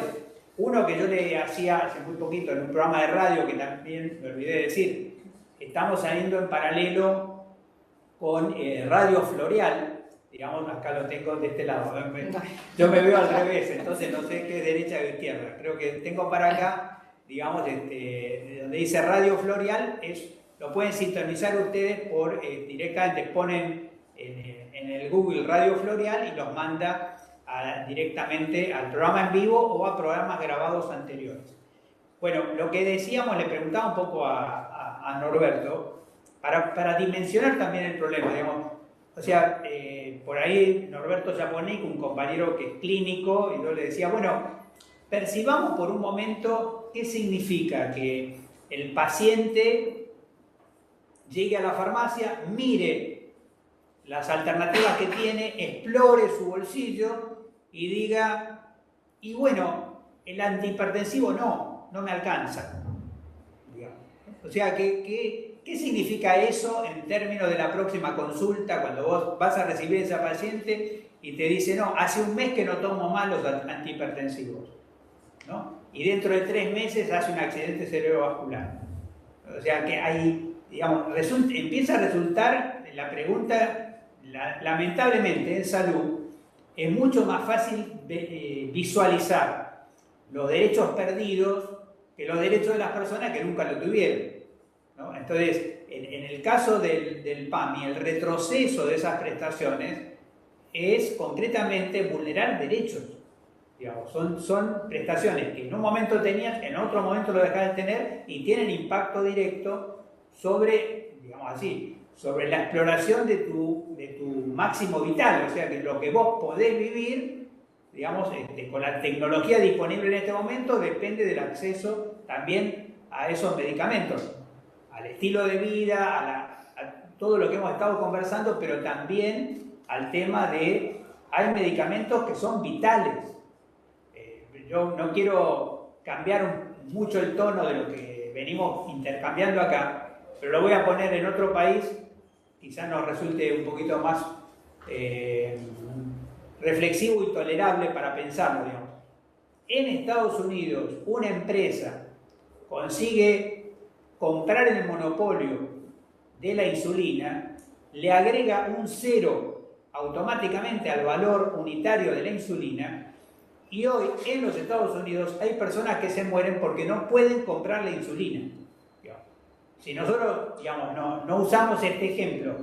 Uno que yo le hacía hace muy poquito en un programa de radio que también me olvidé de decir, estamos saliendo en paralelo con Radio Floreal, digamos, acá lo tengo de este lado, yo me veo al revés, entonces no sé qué es derecha o izquierda, creo que tengo para acá, digamos, donde dice Radio Floreal, es lo pueden sintonizar ustedes directamente ponen en el Google Radio Florial y los manda directamente al programa en vivo o a programas grabados anteriores. Bueno, lo que decíamos, le preguntaba un poco a Norberto, para dimensionar también el problema, digamos. O sea, por ahí Norberto Japonik, un compañero que es clínico, y yo le decía, bueno, percibamos por un momento qué significa que el paciente llegue a la farmacia, mire las alternativas que tiene, explore su bolsillo y diga, y bueno, el antihipertensivo no me alcanza. Digamos. O sea, ¿qué significa eso en términos de la próxima consulta cuando vos vas a recibir a esa paciente y te dice, no, hace un mes que no tomo más los antihipertensivos, ¿no? Y dentro de 3 meses hace un accidente cerebrovascular. O sea que hay, digamos, empieza a resultar la pregunta, lamentablemente en salud, es mucho más fácil visualizar los derechos perdidos que los derechos de las personas que nunca lo tuvieron, ¿no? Entonces, en el caso del PAMI, el retroceso de esas prestaciones es concretamente vulnerar derechos. Digamos, son prestaciones que en un momento tenías, en otro momento lo dejas de tener y tienen impacto directo sobre, digamos así, sobre la exploración de tu máximo vital, o sea, que lo que vos podés vivir, digamos, con la tecnología disponible en este momento, depende del acceso también a esos medicamentos, al estilo de vida, a todo lo que hemos estado conversando, pero también al tema de, hay medicamentos que son vitales. Yo no quiero cambiar mucho el tono de lo que venimos intercambiando acá, pero lo voy a poner en otro país, quizás nos resulte un poquito más reflexivo y tolerable para pensarlo, digamos. En Estados Unidos, una empresa consigue comprar el monopolio de la insulina, le agrega un 0 automáticamente al valor unitario de la insulina, y hoy en los Estados Unidos hay personas que se mueren porque no pueden comprar la insulina. Si nosotros, digamos, no usamos este ejemplo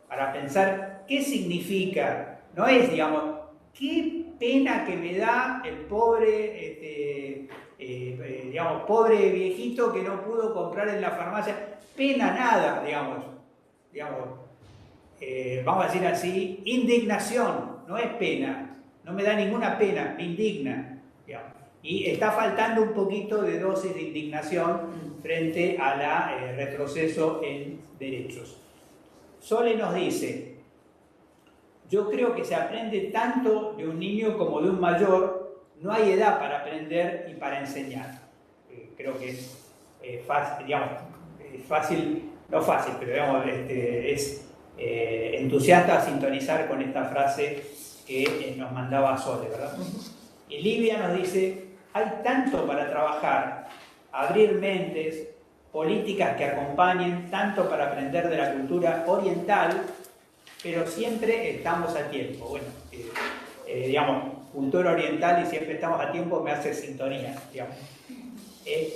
para pensar qué significa, no es, digamos, qué pena que me da el pobre, digamos, pobre viejito que no pudo comprar en la farmacia, pena nada, digamos, vamos a decir así, indignación, no es pena. No me da ninguna pena, me indigna. Digamos. Y está faltando un poquito de dosis de indignación frente al retroceso en derechos. Sole nos dice, yo creo que se aprende tanto de un niño como de un mayor, no hay edad para aprender y para enseñar. Creo que es fácil, digamos, fácil, no fácil, pero digamos, es entusiasta sintonizar con esta frase que nos mandaba Sole, ¿verdad? Y Livia nos dice, hay tanto para trabajar, abrir mentes, políticas que acompañen, tanto para aprender de la cultura oriental, pero siempre estamos a tiempo. Bueno, digamos, cultura oriental y siempre estamos a tiempo me hace sintonía, digamos.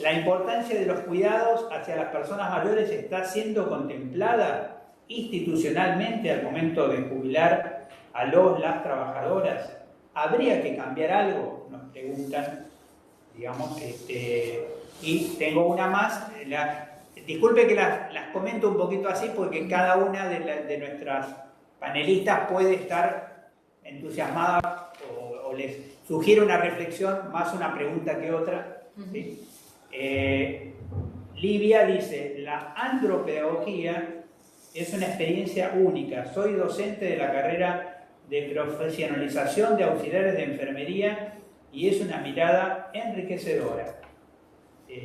La importancia de los cuidados hacia las personas mayores está siendo contemplada institucionalmente al momento de jubilar a las trabajadoras. ¿Habría que cambiar algo? Nos preguntan, digamos, y tengo una más. Disculpe que las comento un poquito así porque cada una de nuestras panelistas puede estar entusiasmada o les sugiere una reflexión, más una pregunta que otra. ¿Sí? Livia dice, la andropedagogía es una experiencia única. Soy docente de la carrera de profesionalización de auxiliares de enfermería y es una mirada enriquecedora.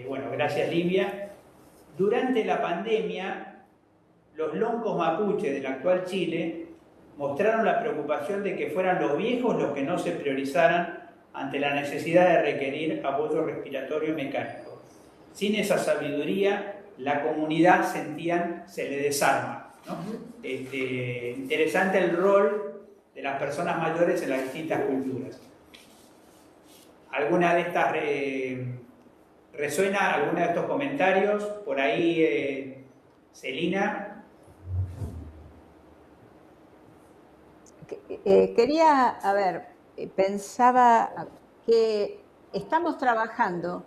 Bueno, gracias Livia. Durante la pandemia, los loncos mapuche del actual Chile mostraron la preocupación de que fueran los viejos los que no se priorizaran ante la necesidad de requerir apoyo respiratorio mecánico. Sin esa sabiduría, la comunidad se le desarma, ¿no? Interesante el rol de las personas mayores en las distintas culturas. ¿Alguna de estas resuena? ¿Alguna de estos comentarios? Por ahí Celina. Quería, a ver, pensaba que estamos trabajando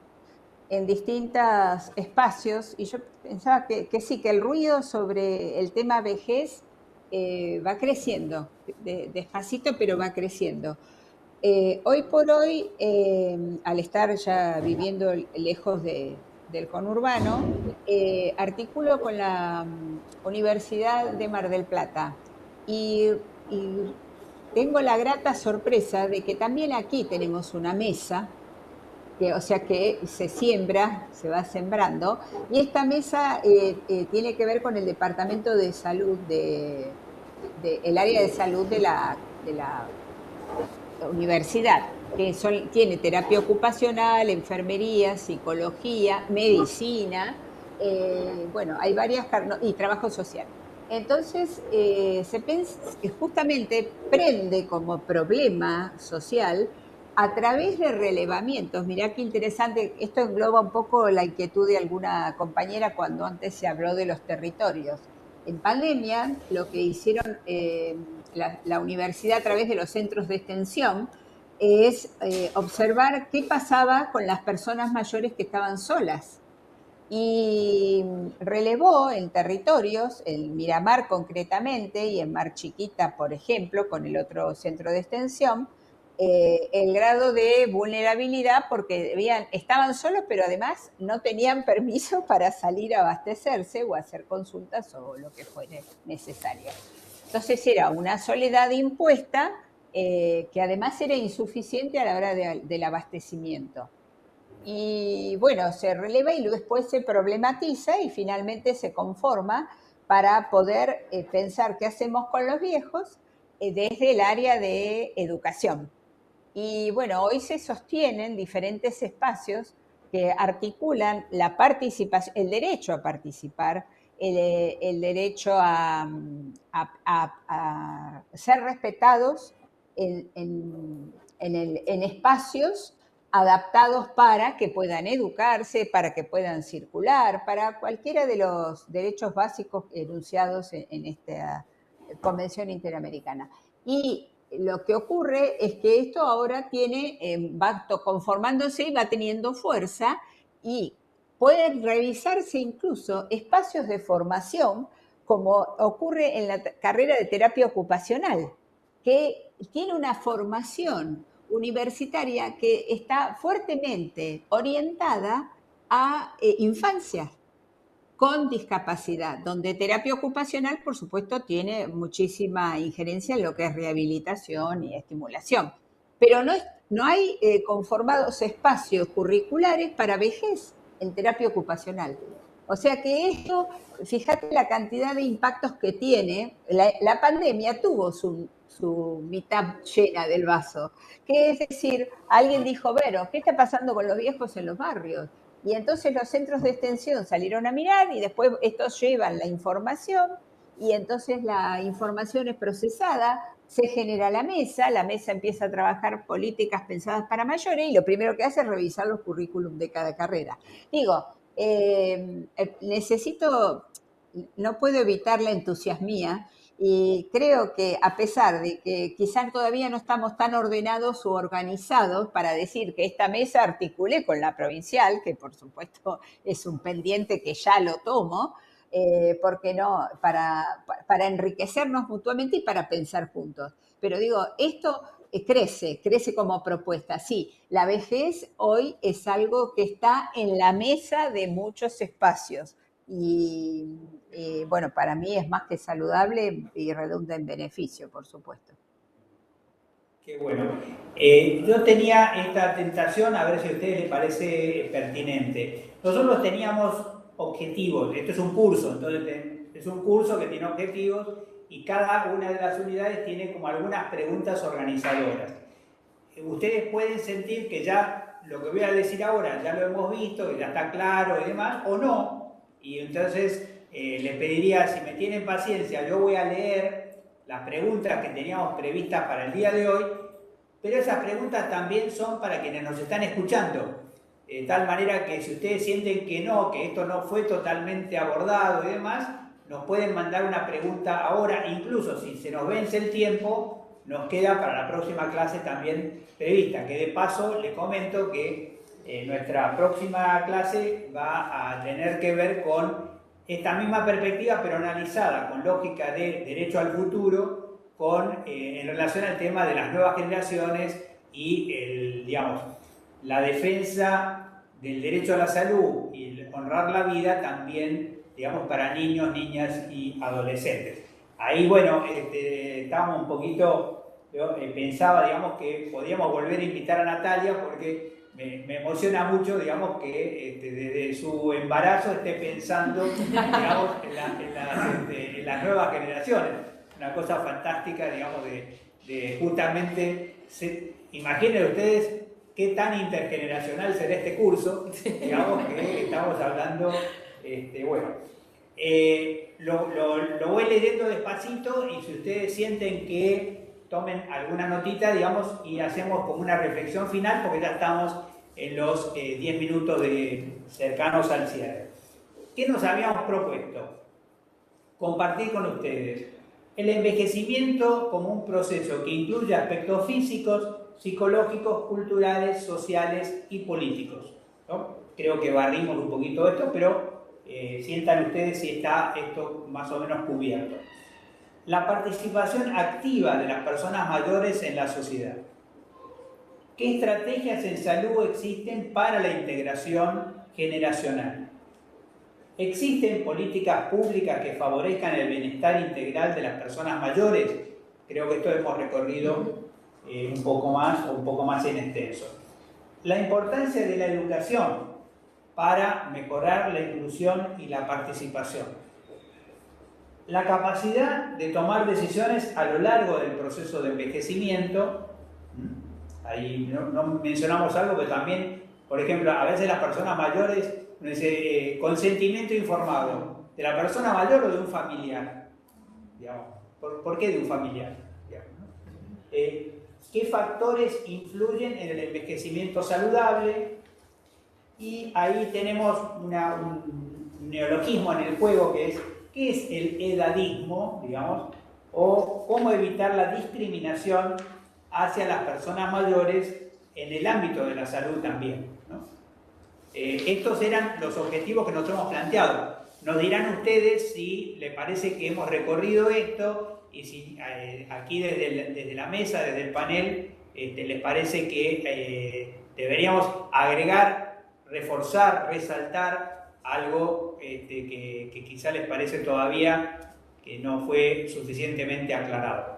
en distintos espacios y yo pensaba que sí, que el ruido sobre el tema vejez va creciendo, despacito, pero va creciendo. Hoy por hoy, al estar ya viviendo lejos del conurbano, articulo con la Universidad de Mar del Plata y tengo la grata sorpresa de que también aquí tenemos una mesa, o sea que se siembra, se va sembrando, y esta mesa tiene que ver con el Departamento de Salud, el área de salud de la universidad, que tiene terapia ocupacional, enfermería, psicología, medicina, bueno, hay varias, y trabajo social. Entonces, justamente prende como problema social a través de relevamientos. Mirá qué interesante, esto engloba un poco la inquietud de alguna compañera cuando antes se habló de los territorios. En pandemia, lo que hicieron la universidad a través de los centros de extensión es observar qué pasaba con las personas mayores que estaban solas. Y relevó en territorios, en Miramar concretamente y en Mar Chiquita, por ejemplo, con el otro centro de extensión, el grado de vulnerabilidad porque estaban solos, pero además no tenían permiso para salir a abastecerse o hacer consultas o lo que fuere necesario. Entonces era una soledad impuesta que además era insuficiente a la hora del abastecimiento. Y bueno, se releva y después se problematiza y finalmente se conforma para poder pensar qué hacemos con los viejos desde el área de educación. Y bueno, hoy se sostienen diferentes espacios que articulan la participación, el derecho a participar, el derecho a ser respetados en espacios adaptados para que puedan educarse, para que puedan circular, para cualquiera de los derechos básicos enunciados en esta Convención Interamericana. Y lo que ocurre es que esto ahora va conformándose y va teniendo fuerza y pueden revisarse incluso espacios de formación como ocurre en la carrera de terapia ocupacional, que tiene una formación universitaria que está fuertemente orientada a infancia con discapacidad, donde terapia ocupacional, por supuesto, tiene muchísima injerencia en lo que es rehabilitación y estimulación. Pero no hay conformados espacios curriculares para vejez en terapia ocupacional. O sea que esto, fíjate la cantidad de impactos que tiene. La pandemia tuvo su mitad llena del vaso. Que es decir, alguien dijo, bueno, ¿qué está pasando con los viejos en los barrios? Y entonces los centros de extensión salieron a mirar y después estos llevan la información y entonces la información es procesada, se genera la mesa empieza a trabajar políticas pensadas para mayores y lo primero que hace es revisar los currículum de cada carrera. Digo, no puedo evitar la entusiasmía y creo que a pesar de que quizás todavía no estamos tan ordenados o organizados para decir que esta mesa articule con la provincial, que por supuesto es un pendiente que ya lo tomo, ¿por qué no? Para enriquecernos mutuamente y para pensar juntos. Pero digo, esto crece como propuesta. Sí, la vejez hoy es algo que está en la mesa de muchos espacios. Y bueno, para mí es más que saludable y redunda en beneficio, por supuesto. Qué bueno. Yo tenía esta tentación, a ver si a ustedes les parece pertinente. Nosotros teníamos objetivos, esto es un curso, entonces es un curso que tiene objetivos y cada una de las unidades tiene como algunas preguntas organizadoras. Ustedes pueden sentir que ya lo que voy a decir ahora ya lo hemos visto, que ya está claro y demás, o no. Y entonces les pediría, si me tienen paciencia, yo voy a leer las preguntas que teníamos previstas para el día de hoy, pero esas preguntas también son para quienes nos están escuchando. de tal manera que si ustedes sienten que no, que esto no fue totalmente abordado y demás, nos pueden mandar una pregunta ahora, incluso si se nos vence el tiempo, nos queda para la próxima clase también prevista, que de paso les comento que nuestra próxima clase va a tener que ver con esta misma perspectiva, pero analizada con lógica de derecho al futuro, en relación al tema de las nuevas generaciones y digamos, la defensa del derecho a la salud y el honrar la vida también, digamos, para niños, niñas y adolescentes. Ahí, bueno, estábamos un poquito, yo pensaba, digamos, que podíamos volver a invitar a Natalia porque me emociona mucho, digamos, que desde su embarazo esté pensando, digamos, en las nuevas generaciones. Una cosa fantástica, digamos, de justamente, imaginen ustedes qué tan intergeneracional será este curso, digamos, que estamos hablando, bueno. Lo voy leyendo despacito y si ustedes sienten que tomen alguna notita, digamos, y hacemos como una reflexión final porque ya estamos en los 10 minutos cercanos al cierre. ¿Qué nos habíamos propuesto? Compartir con ustedes el envejecimiento como un proceso que incluye aspectos físicos, psicológicos, culturales, sociales y políticos, ¿no? Creo que barrimos un poquito esto, pero sientan ustedes si está esto más o menos cubierto. La participación activa de las personas mayores en la sociedad. ¿Qué estrategias en salud existen para la integración generacional? ¿Existen políticas públicas que favorezcan el bienestar integral de las personas mayores? Creo que esto hemos recorrido un poco más en extenso. La importancia de la educación para mejorar la inclusión y la participación. La capacidad de tomar decisiones a lo largo del proceso de envejecimiento. Ahí no mencionamos algo, pero también, por ejemplo, a veces las personas mayores, dice, consentimiento informado, ¿de la persona mayor o de un familiar? Digamos, ¿por qué de un familiar? Digamos, ¿no? ¿Qué factores influyen en el envejecimiento saludable? Y ahí tenemos un neologismo en el juego que es, ¿qué es el edadismo? Digamos, o cómo evitar la discriminación hacia las personas mayores en el ámbito de la salud también, ¿no? Estos eran los objetivos que nosotros hemos planteado. Nos dirán ustedes si les parece que hemos recorrido esto y si aquí desde la mesa, desde el panel, les parece que deberíamos agregar, reforzar, resaltar algo que quizá les parece todavía que no fue suficientemente aclarado.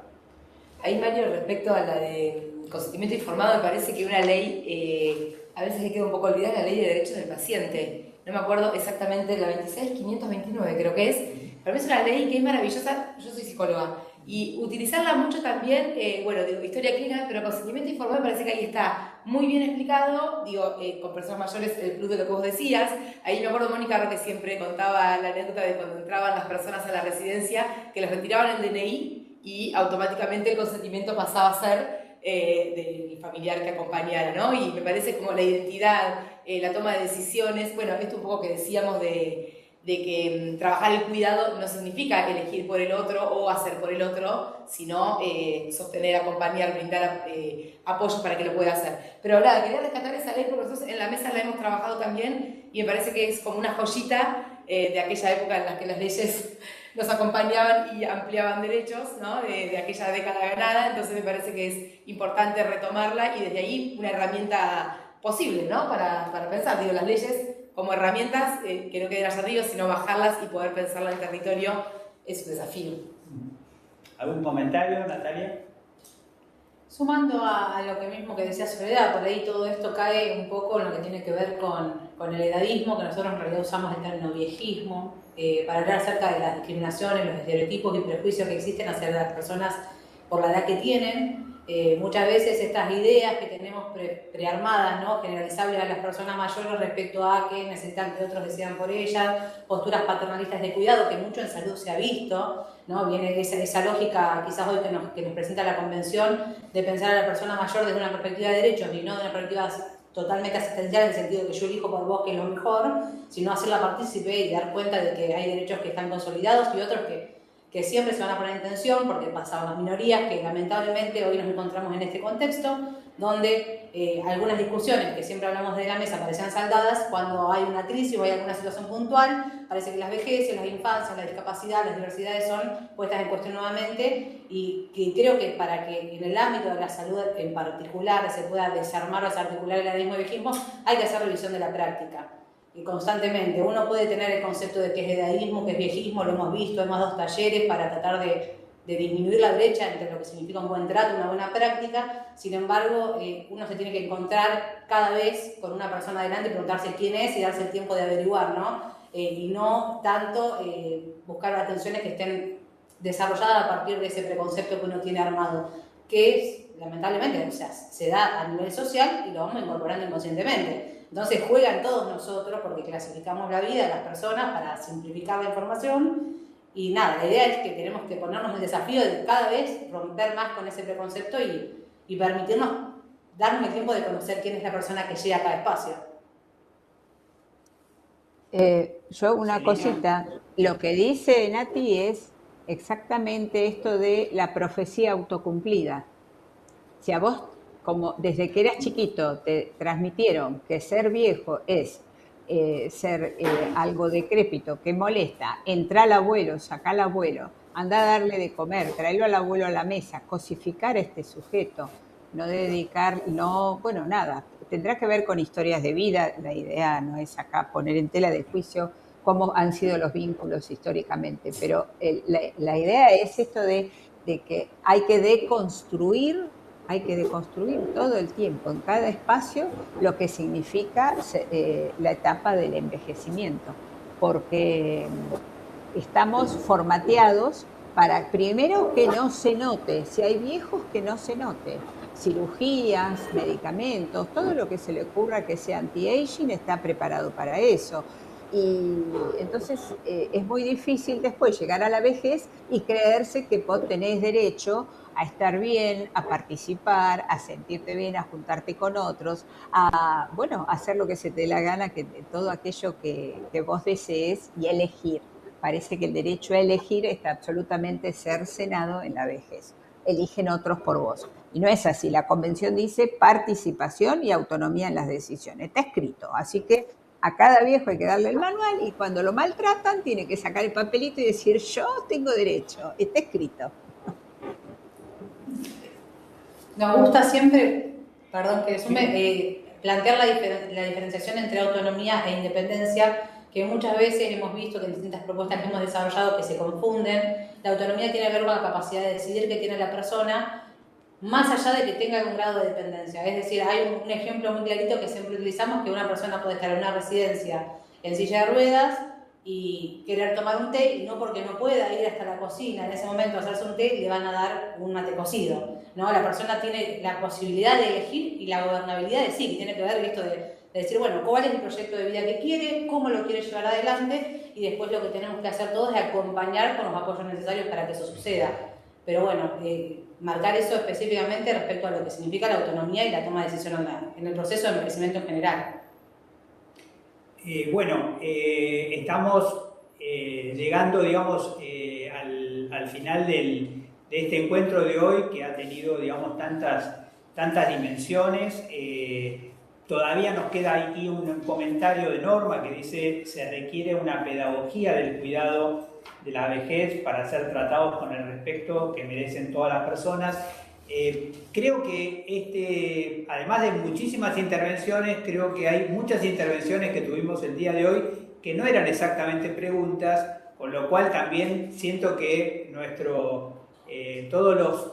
Ahí, Mario, respecto a la de consentimiento informado, me parece que una ley, a veces le queda un poco olvidada, la ley de derechos del paciente. No me acuerdo exactamente, la 26.529 creo que es. Para mí es una ley que es maravillosa, yo soy psicóloga, y utilizarla mucho también, bueno, digo, historia clínica, pero consentimiento informado me parece que ahí está muy bien explicado, digo, con personas mayores, el plus de lo que vos decías. Ahí me acuerdo Mónica que siempre contaba la anécdota de cuando entraban las personas a la residencia, que les retiraban el DNI y automáticamente el consentimiento pasaba a ser del familiar que acompañara, ¿no? Y me parece como la identidad, la toma de decisiones, bueno, esto un poco que decíamos de que trabajar el cuidado no significa elegir por el otro o hacer por el otro, sino sostener, acompañar, brindar apoyo para que lo pueda hacer. Pero nada, quería rescatar esa ley porque nosotros en la mesa la hemos trabajado también y me parece que es como una joyita de aquella época en la que las leyes nos acompañaban y ampliaban derechos, ¿no? de aquella década ganada, entonces me parece que es importante retomarla y desde ahí una herramienta posible, ¿no? para pensar, digo, las leyes como herramientas, que no queden allá arriba, sino bajarlas y poder pensarlas en el territorio, es un desafío. ¿Algún comentario, Natalia? Sumando a lo que mismo que decía Soledad, por ahí todo esto cae un poco en lo que tiene que ver con el edadismo, que nosotros en realidad usamos el término viejismo, para hablar acerca de las discriminaciones, los estereotipos y prejuicios que existen hacia las personas por la edad que tienen. Muchas veces estas ideas que tenemos prearmadas, ¿no? Generalizables a las personas mayores respecto a que necesitan que otros decidan por ellas, posturas paternalistas de cuidado, que mucho en salud se ha visto, ¿no? Viene esa lógica quizás hoy que nos presenta la Convención de pensar a la persona mayor desde una perspectiva de derechos y no de una perspectiva totalmente asistencial en el sentido de que yo elijo por vos que es lo mejor, sino hacerla partícipe y dar cuenta de que hay derechos que están consolidados y otros que siempre se van a poner en tensión porque pasaban las minorías, que lamentablemente hoy nos encontramos en este contexto, donde algunas discusiones que siempre hablamos de la mesa parecían saldadas, cuando hay una crisis o hay alguna situación puntual, parece que las vejeces, las infancias, la discapacidad, las diversidades son puestas en cuestión nuevamente, y que creo que para que en el ámbito de la salud en particular se pueda desarmar o desarticular el edadismo y vejismo, hay que hacer revisión de la práctica. Y constantemente uno puede tener el concepto de que es edadismo, que es viejismo, lo hemos visto, hemos dado talleres para tratar de disminuir la brecha entre lo que significa un buen trato, una buena práctica. Sin embargo, uno se tiene que encontrar cada vez con una persona adelante y preguntarse quién es y darse el tiempo de averiguar, ¿no? Y no tanto buscar atenciones que estén desarrolladas a partir de ese preconcepto que uno tiene armado, que es, lamentablemente, o sea, se da a nivel social y lo vamos incorporando inconscientemente. Entonces juegan todos nosotros porque clasificamos la vida de las personas para simplificar la información. Y nada, la idea es que tenemos que ponernos el desafío de cada vez romper más con ese preconcepto y permitirnos darnos el tiempo de conocer quién es la persona que llega a cada espacio. Yo una cosita, lo que dice Nati es exactamente esto de la profecía autocumplida. Si a vos, como desde que eras chiquito, te transmitieron que ser viejo es ser algo decrépito, que molesta, entra al abuelo, saca al abuelo, anda a darle de comer, traerlo al abuelo a la mesa, cosificar a este sujeto, no dedicar, no, bueno, nada, tendrá que ver con historias de vida, la idea no es acá poner en tela de juicio cómo han sido los vínculos históricamente, pero la idea es esto de que hay que deconstruir todo el tiempo, en cada espacio, lo que significa la etapa del envejecimiento, porque estamos formateados para, primero, que no se note, si hay viejos, que no se note, cirugías, medicamentos, todo lo que se le ocurra que sea anti-aging está preparado para eso. Y entonces es muy difícil después llegar a la vejez y creerse que vos tenés derecho a estar bien, a participar, a sentirte bien, a juntarte con otros, a, bueno, hacer lo que se te dé la gana, que todo aquello que vos desees y elegir. Parece que el derecho a elegir está absolutamente cercenado en la vejez. Eligen otros por vos. Y no es así. La Convención dice participación y autonomía en las decisiones. Está escrito. Así que a cada viejo hay que darle el manual y cuando lo maltratan tiene que sacar el papelito y decir yo tengo derecho. Está escrito. Nos gusta siempre, perdón que sume, plantear la diferenciación entre autonomía e independencia, que muchas veces hemos visto que en distintas propuestas que hemos desarrollado que se confunden. La autonomía tiene que ver con la capacidad de decidir que tiene la persona, más allá de que tenga algún grado de dependencia. Es decir, hay un ejemplo muy clarito que siempre utilizamos, que una persona puede estar en una residencia en silla de ruedas y querer tomar un té, y no porque no pueda ir hasta la cocina en ese momento a hacerse un té, le van a dar un mate cocido, ¿no? La persona tiene la posibilidad de elegir y la gobernabilidad de sí, que tiene que ver esto de decir, bueno, cuál es el proyecto de vida que quiere, cómo lo quiere llevar adelante, y después lo que tenemos que hacer todos es acompañar con los apoyos necesarios para que eso suceda. Pero bueno, marcar eso específicamente respecto a lo que significa la autonomía y la toma de decisión en el proceso de envejecimiento en general. Estamos llegando, digamos, al final de este encuentro de hoy, que ha tenido, digamos, tantas dimensiones. Todavía nos queda aquí un comentario de Norma que dice: se requiere una pedagogía del cuidado de la vejez para ser tratados con el respeto que merecen todas las personas. Creo que además de muchísimas intervenciones, creo que hay muchas intervenciones que tuvimos el día de hoy que no eran exactamente preguntas, con lo cual también siento que todos los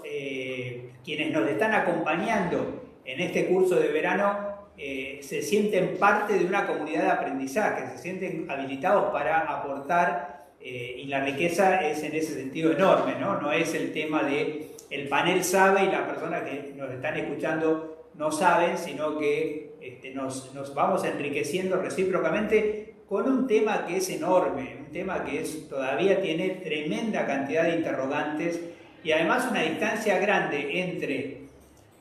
quienes nos están acompañando en este curso de verano se sienten parte de una comunidad de aprendizaje, se sienten habilitados para aportar, y la riqueza es en ese sentido enorme, ¿no? No es el tema de el panel sabe y las personas que nos están escuchando no saben, sino que nos vamos enriqueciendo recíprocamente con un tema que es enorme, un tema que todavía tiene tremenda cantidad de interrogantes y además una distancia grande entre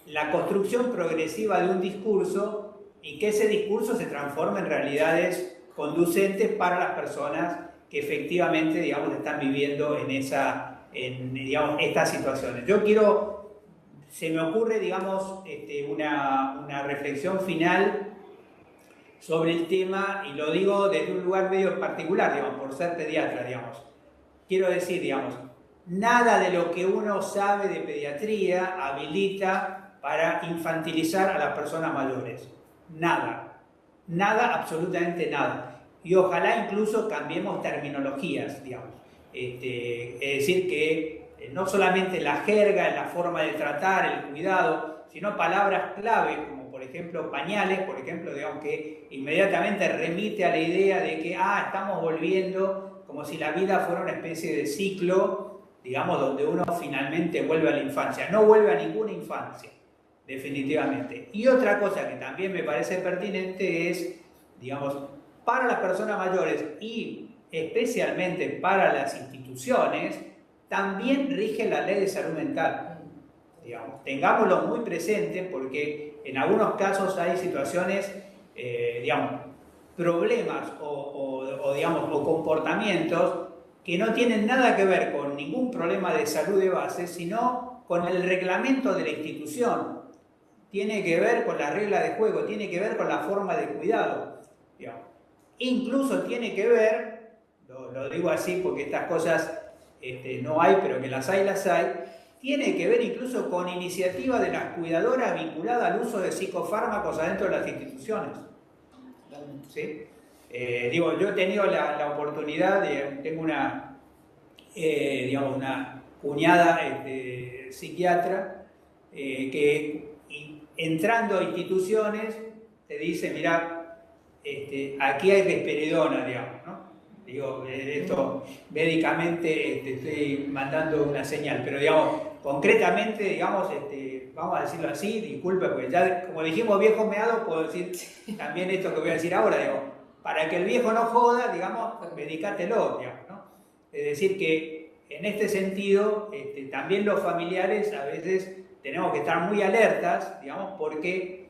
la construcción progresiva de un discurso y que ese discurso se transforme en realidades conducentes para las personas que efectivamente, digamos, están viviendo digamos, estas situaciones. Se me ocurre, digamos, una reflexión final sobre el tema, y lo digo desde un lugar medio particular, digamos, por ser pediatra, digamos. Quiero decir, digamos, nada de lo que uno sabe de pediatría habilita para infantilizar a las personas mayores. Nada. Nada, absolutamente nada. Y ojalá incluso cambiemos terminologías, digamos. Es decir, que no solamente la jerga, la forma de tratar, el cuidado, sino palabras clave, como por ejemplo pañales, por ejemplo, digamos, que inmediatamente remite a la idea de que estamos volviendo, como si la vida fuera una especie de ciclo, digamos, donde uno finalmente vuelve a la infancia. No vuelve a ninguna infancia, definitivamente. Y otra cosa que también me parece pertinente es, digamos, para las personas mayores y especialmente para las instituciones, también rige la ley de salud mental. Digamos, tengámoslo muy presente porque en algunos casos hay situaciones, digamos, problemas o comportamientos que no tienen nada que ver con ningún problema de salud de base, sino con el reglamento de la institución. Tiene que ver con la regla de juego, tiene que ver con la forma de cuidado. Digamos. Incluso tiene que ver, lo digo así porque estas cosas no hay, pero que las hay, tiene que ver incluso con iniciativa de las cuidadoras vinculada al uso de psicofármacos adentro de las instituciones. ¿Sí? Yo he tenido la oportunidad, tengo una cuñada psiquiatra que entrando a instituciones te dice, mira, aquí hay risperidona, digamos, ¿no? Digo, esto médicamente estoy mandando una señal, pero digamos, concretamente, digamos, vamos a decirlo así, disculpe, porque ya, como dijimos viejo meado, puedo decir también esto que voy a decir ahora, digo, para que el viejo no joda, digamos, medicátelo, digamos, ¿no? Es decir, que en este sentido, también los familiares a veces tenemos que estar muy alertas, digamos, porque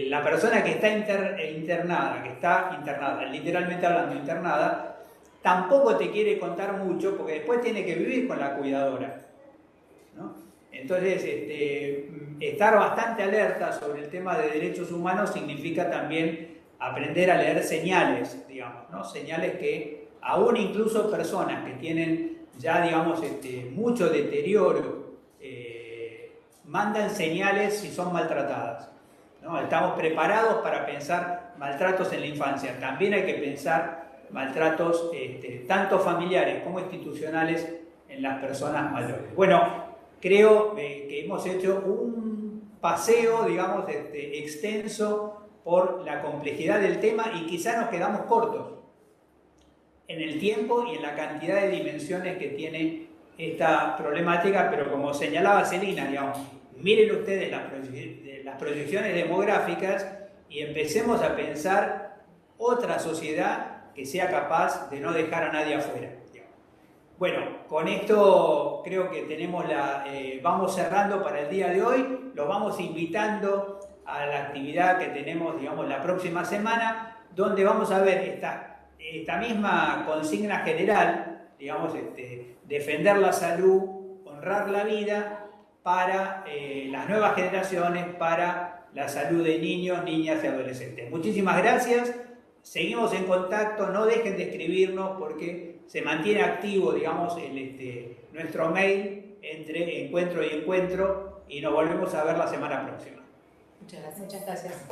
la persona que está internada, literalmente hablando internada, tampoco te quiere contar mucho porque después tiene que vivir con la cuidadora, ¿no? Entonces, estar bastante alerta sobre el tema de derechos humanos significa también aprender a leer señales, digamos, ¿no? Señales que aún incluso personas que tienen ya, digamos, mucho deterioro, mandan señales si son maltratadas. ¿No? Estamos preparados para pensar maltratos en la infancia. También hay que pensar maltratos tanto familiares como institucionales en las personas mayores. Bueno, creo que hemos hecho un paseo, digamos, extenso por la complejidad del tema y quizá nos quedamos cortos en el tiempo y en la cantidad de dimensiones que tiene esta problemática, pero como señalaba Celina, digamos, miren ustedes las proyecciones demográficas y empecemos a pensar otra sociedad que sea capaz de no dejar a nadie afuera. Bueno, con esto creo que tenemos vamos cerrando para el día de hoy, los vamos invitando a la actividad que tenemos, digamos, la próxima semana, donde vamos a ver esta misma consigna general, digamos, defender la salud, honrar la vida, para las nuevas generaciones, para la salud de niños, niñas y adolescentes. Muchísimas gracias, seguimos en contacto, no dejen de escribirnos porque se mantiene activo, digamos, nuestro mail entre encuentro y encuentro y nos volvemos a ver la semana próxima. Muchas gracias.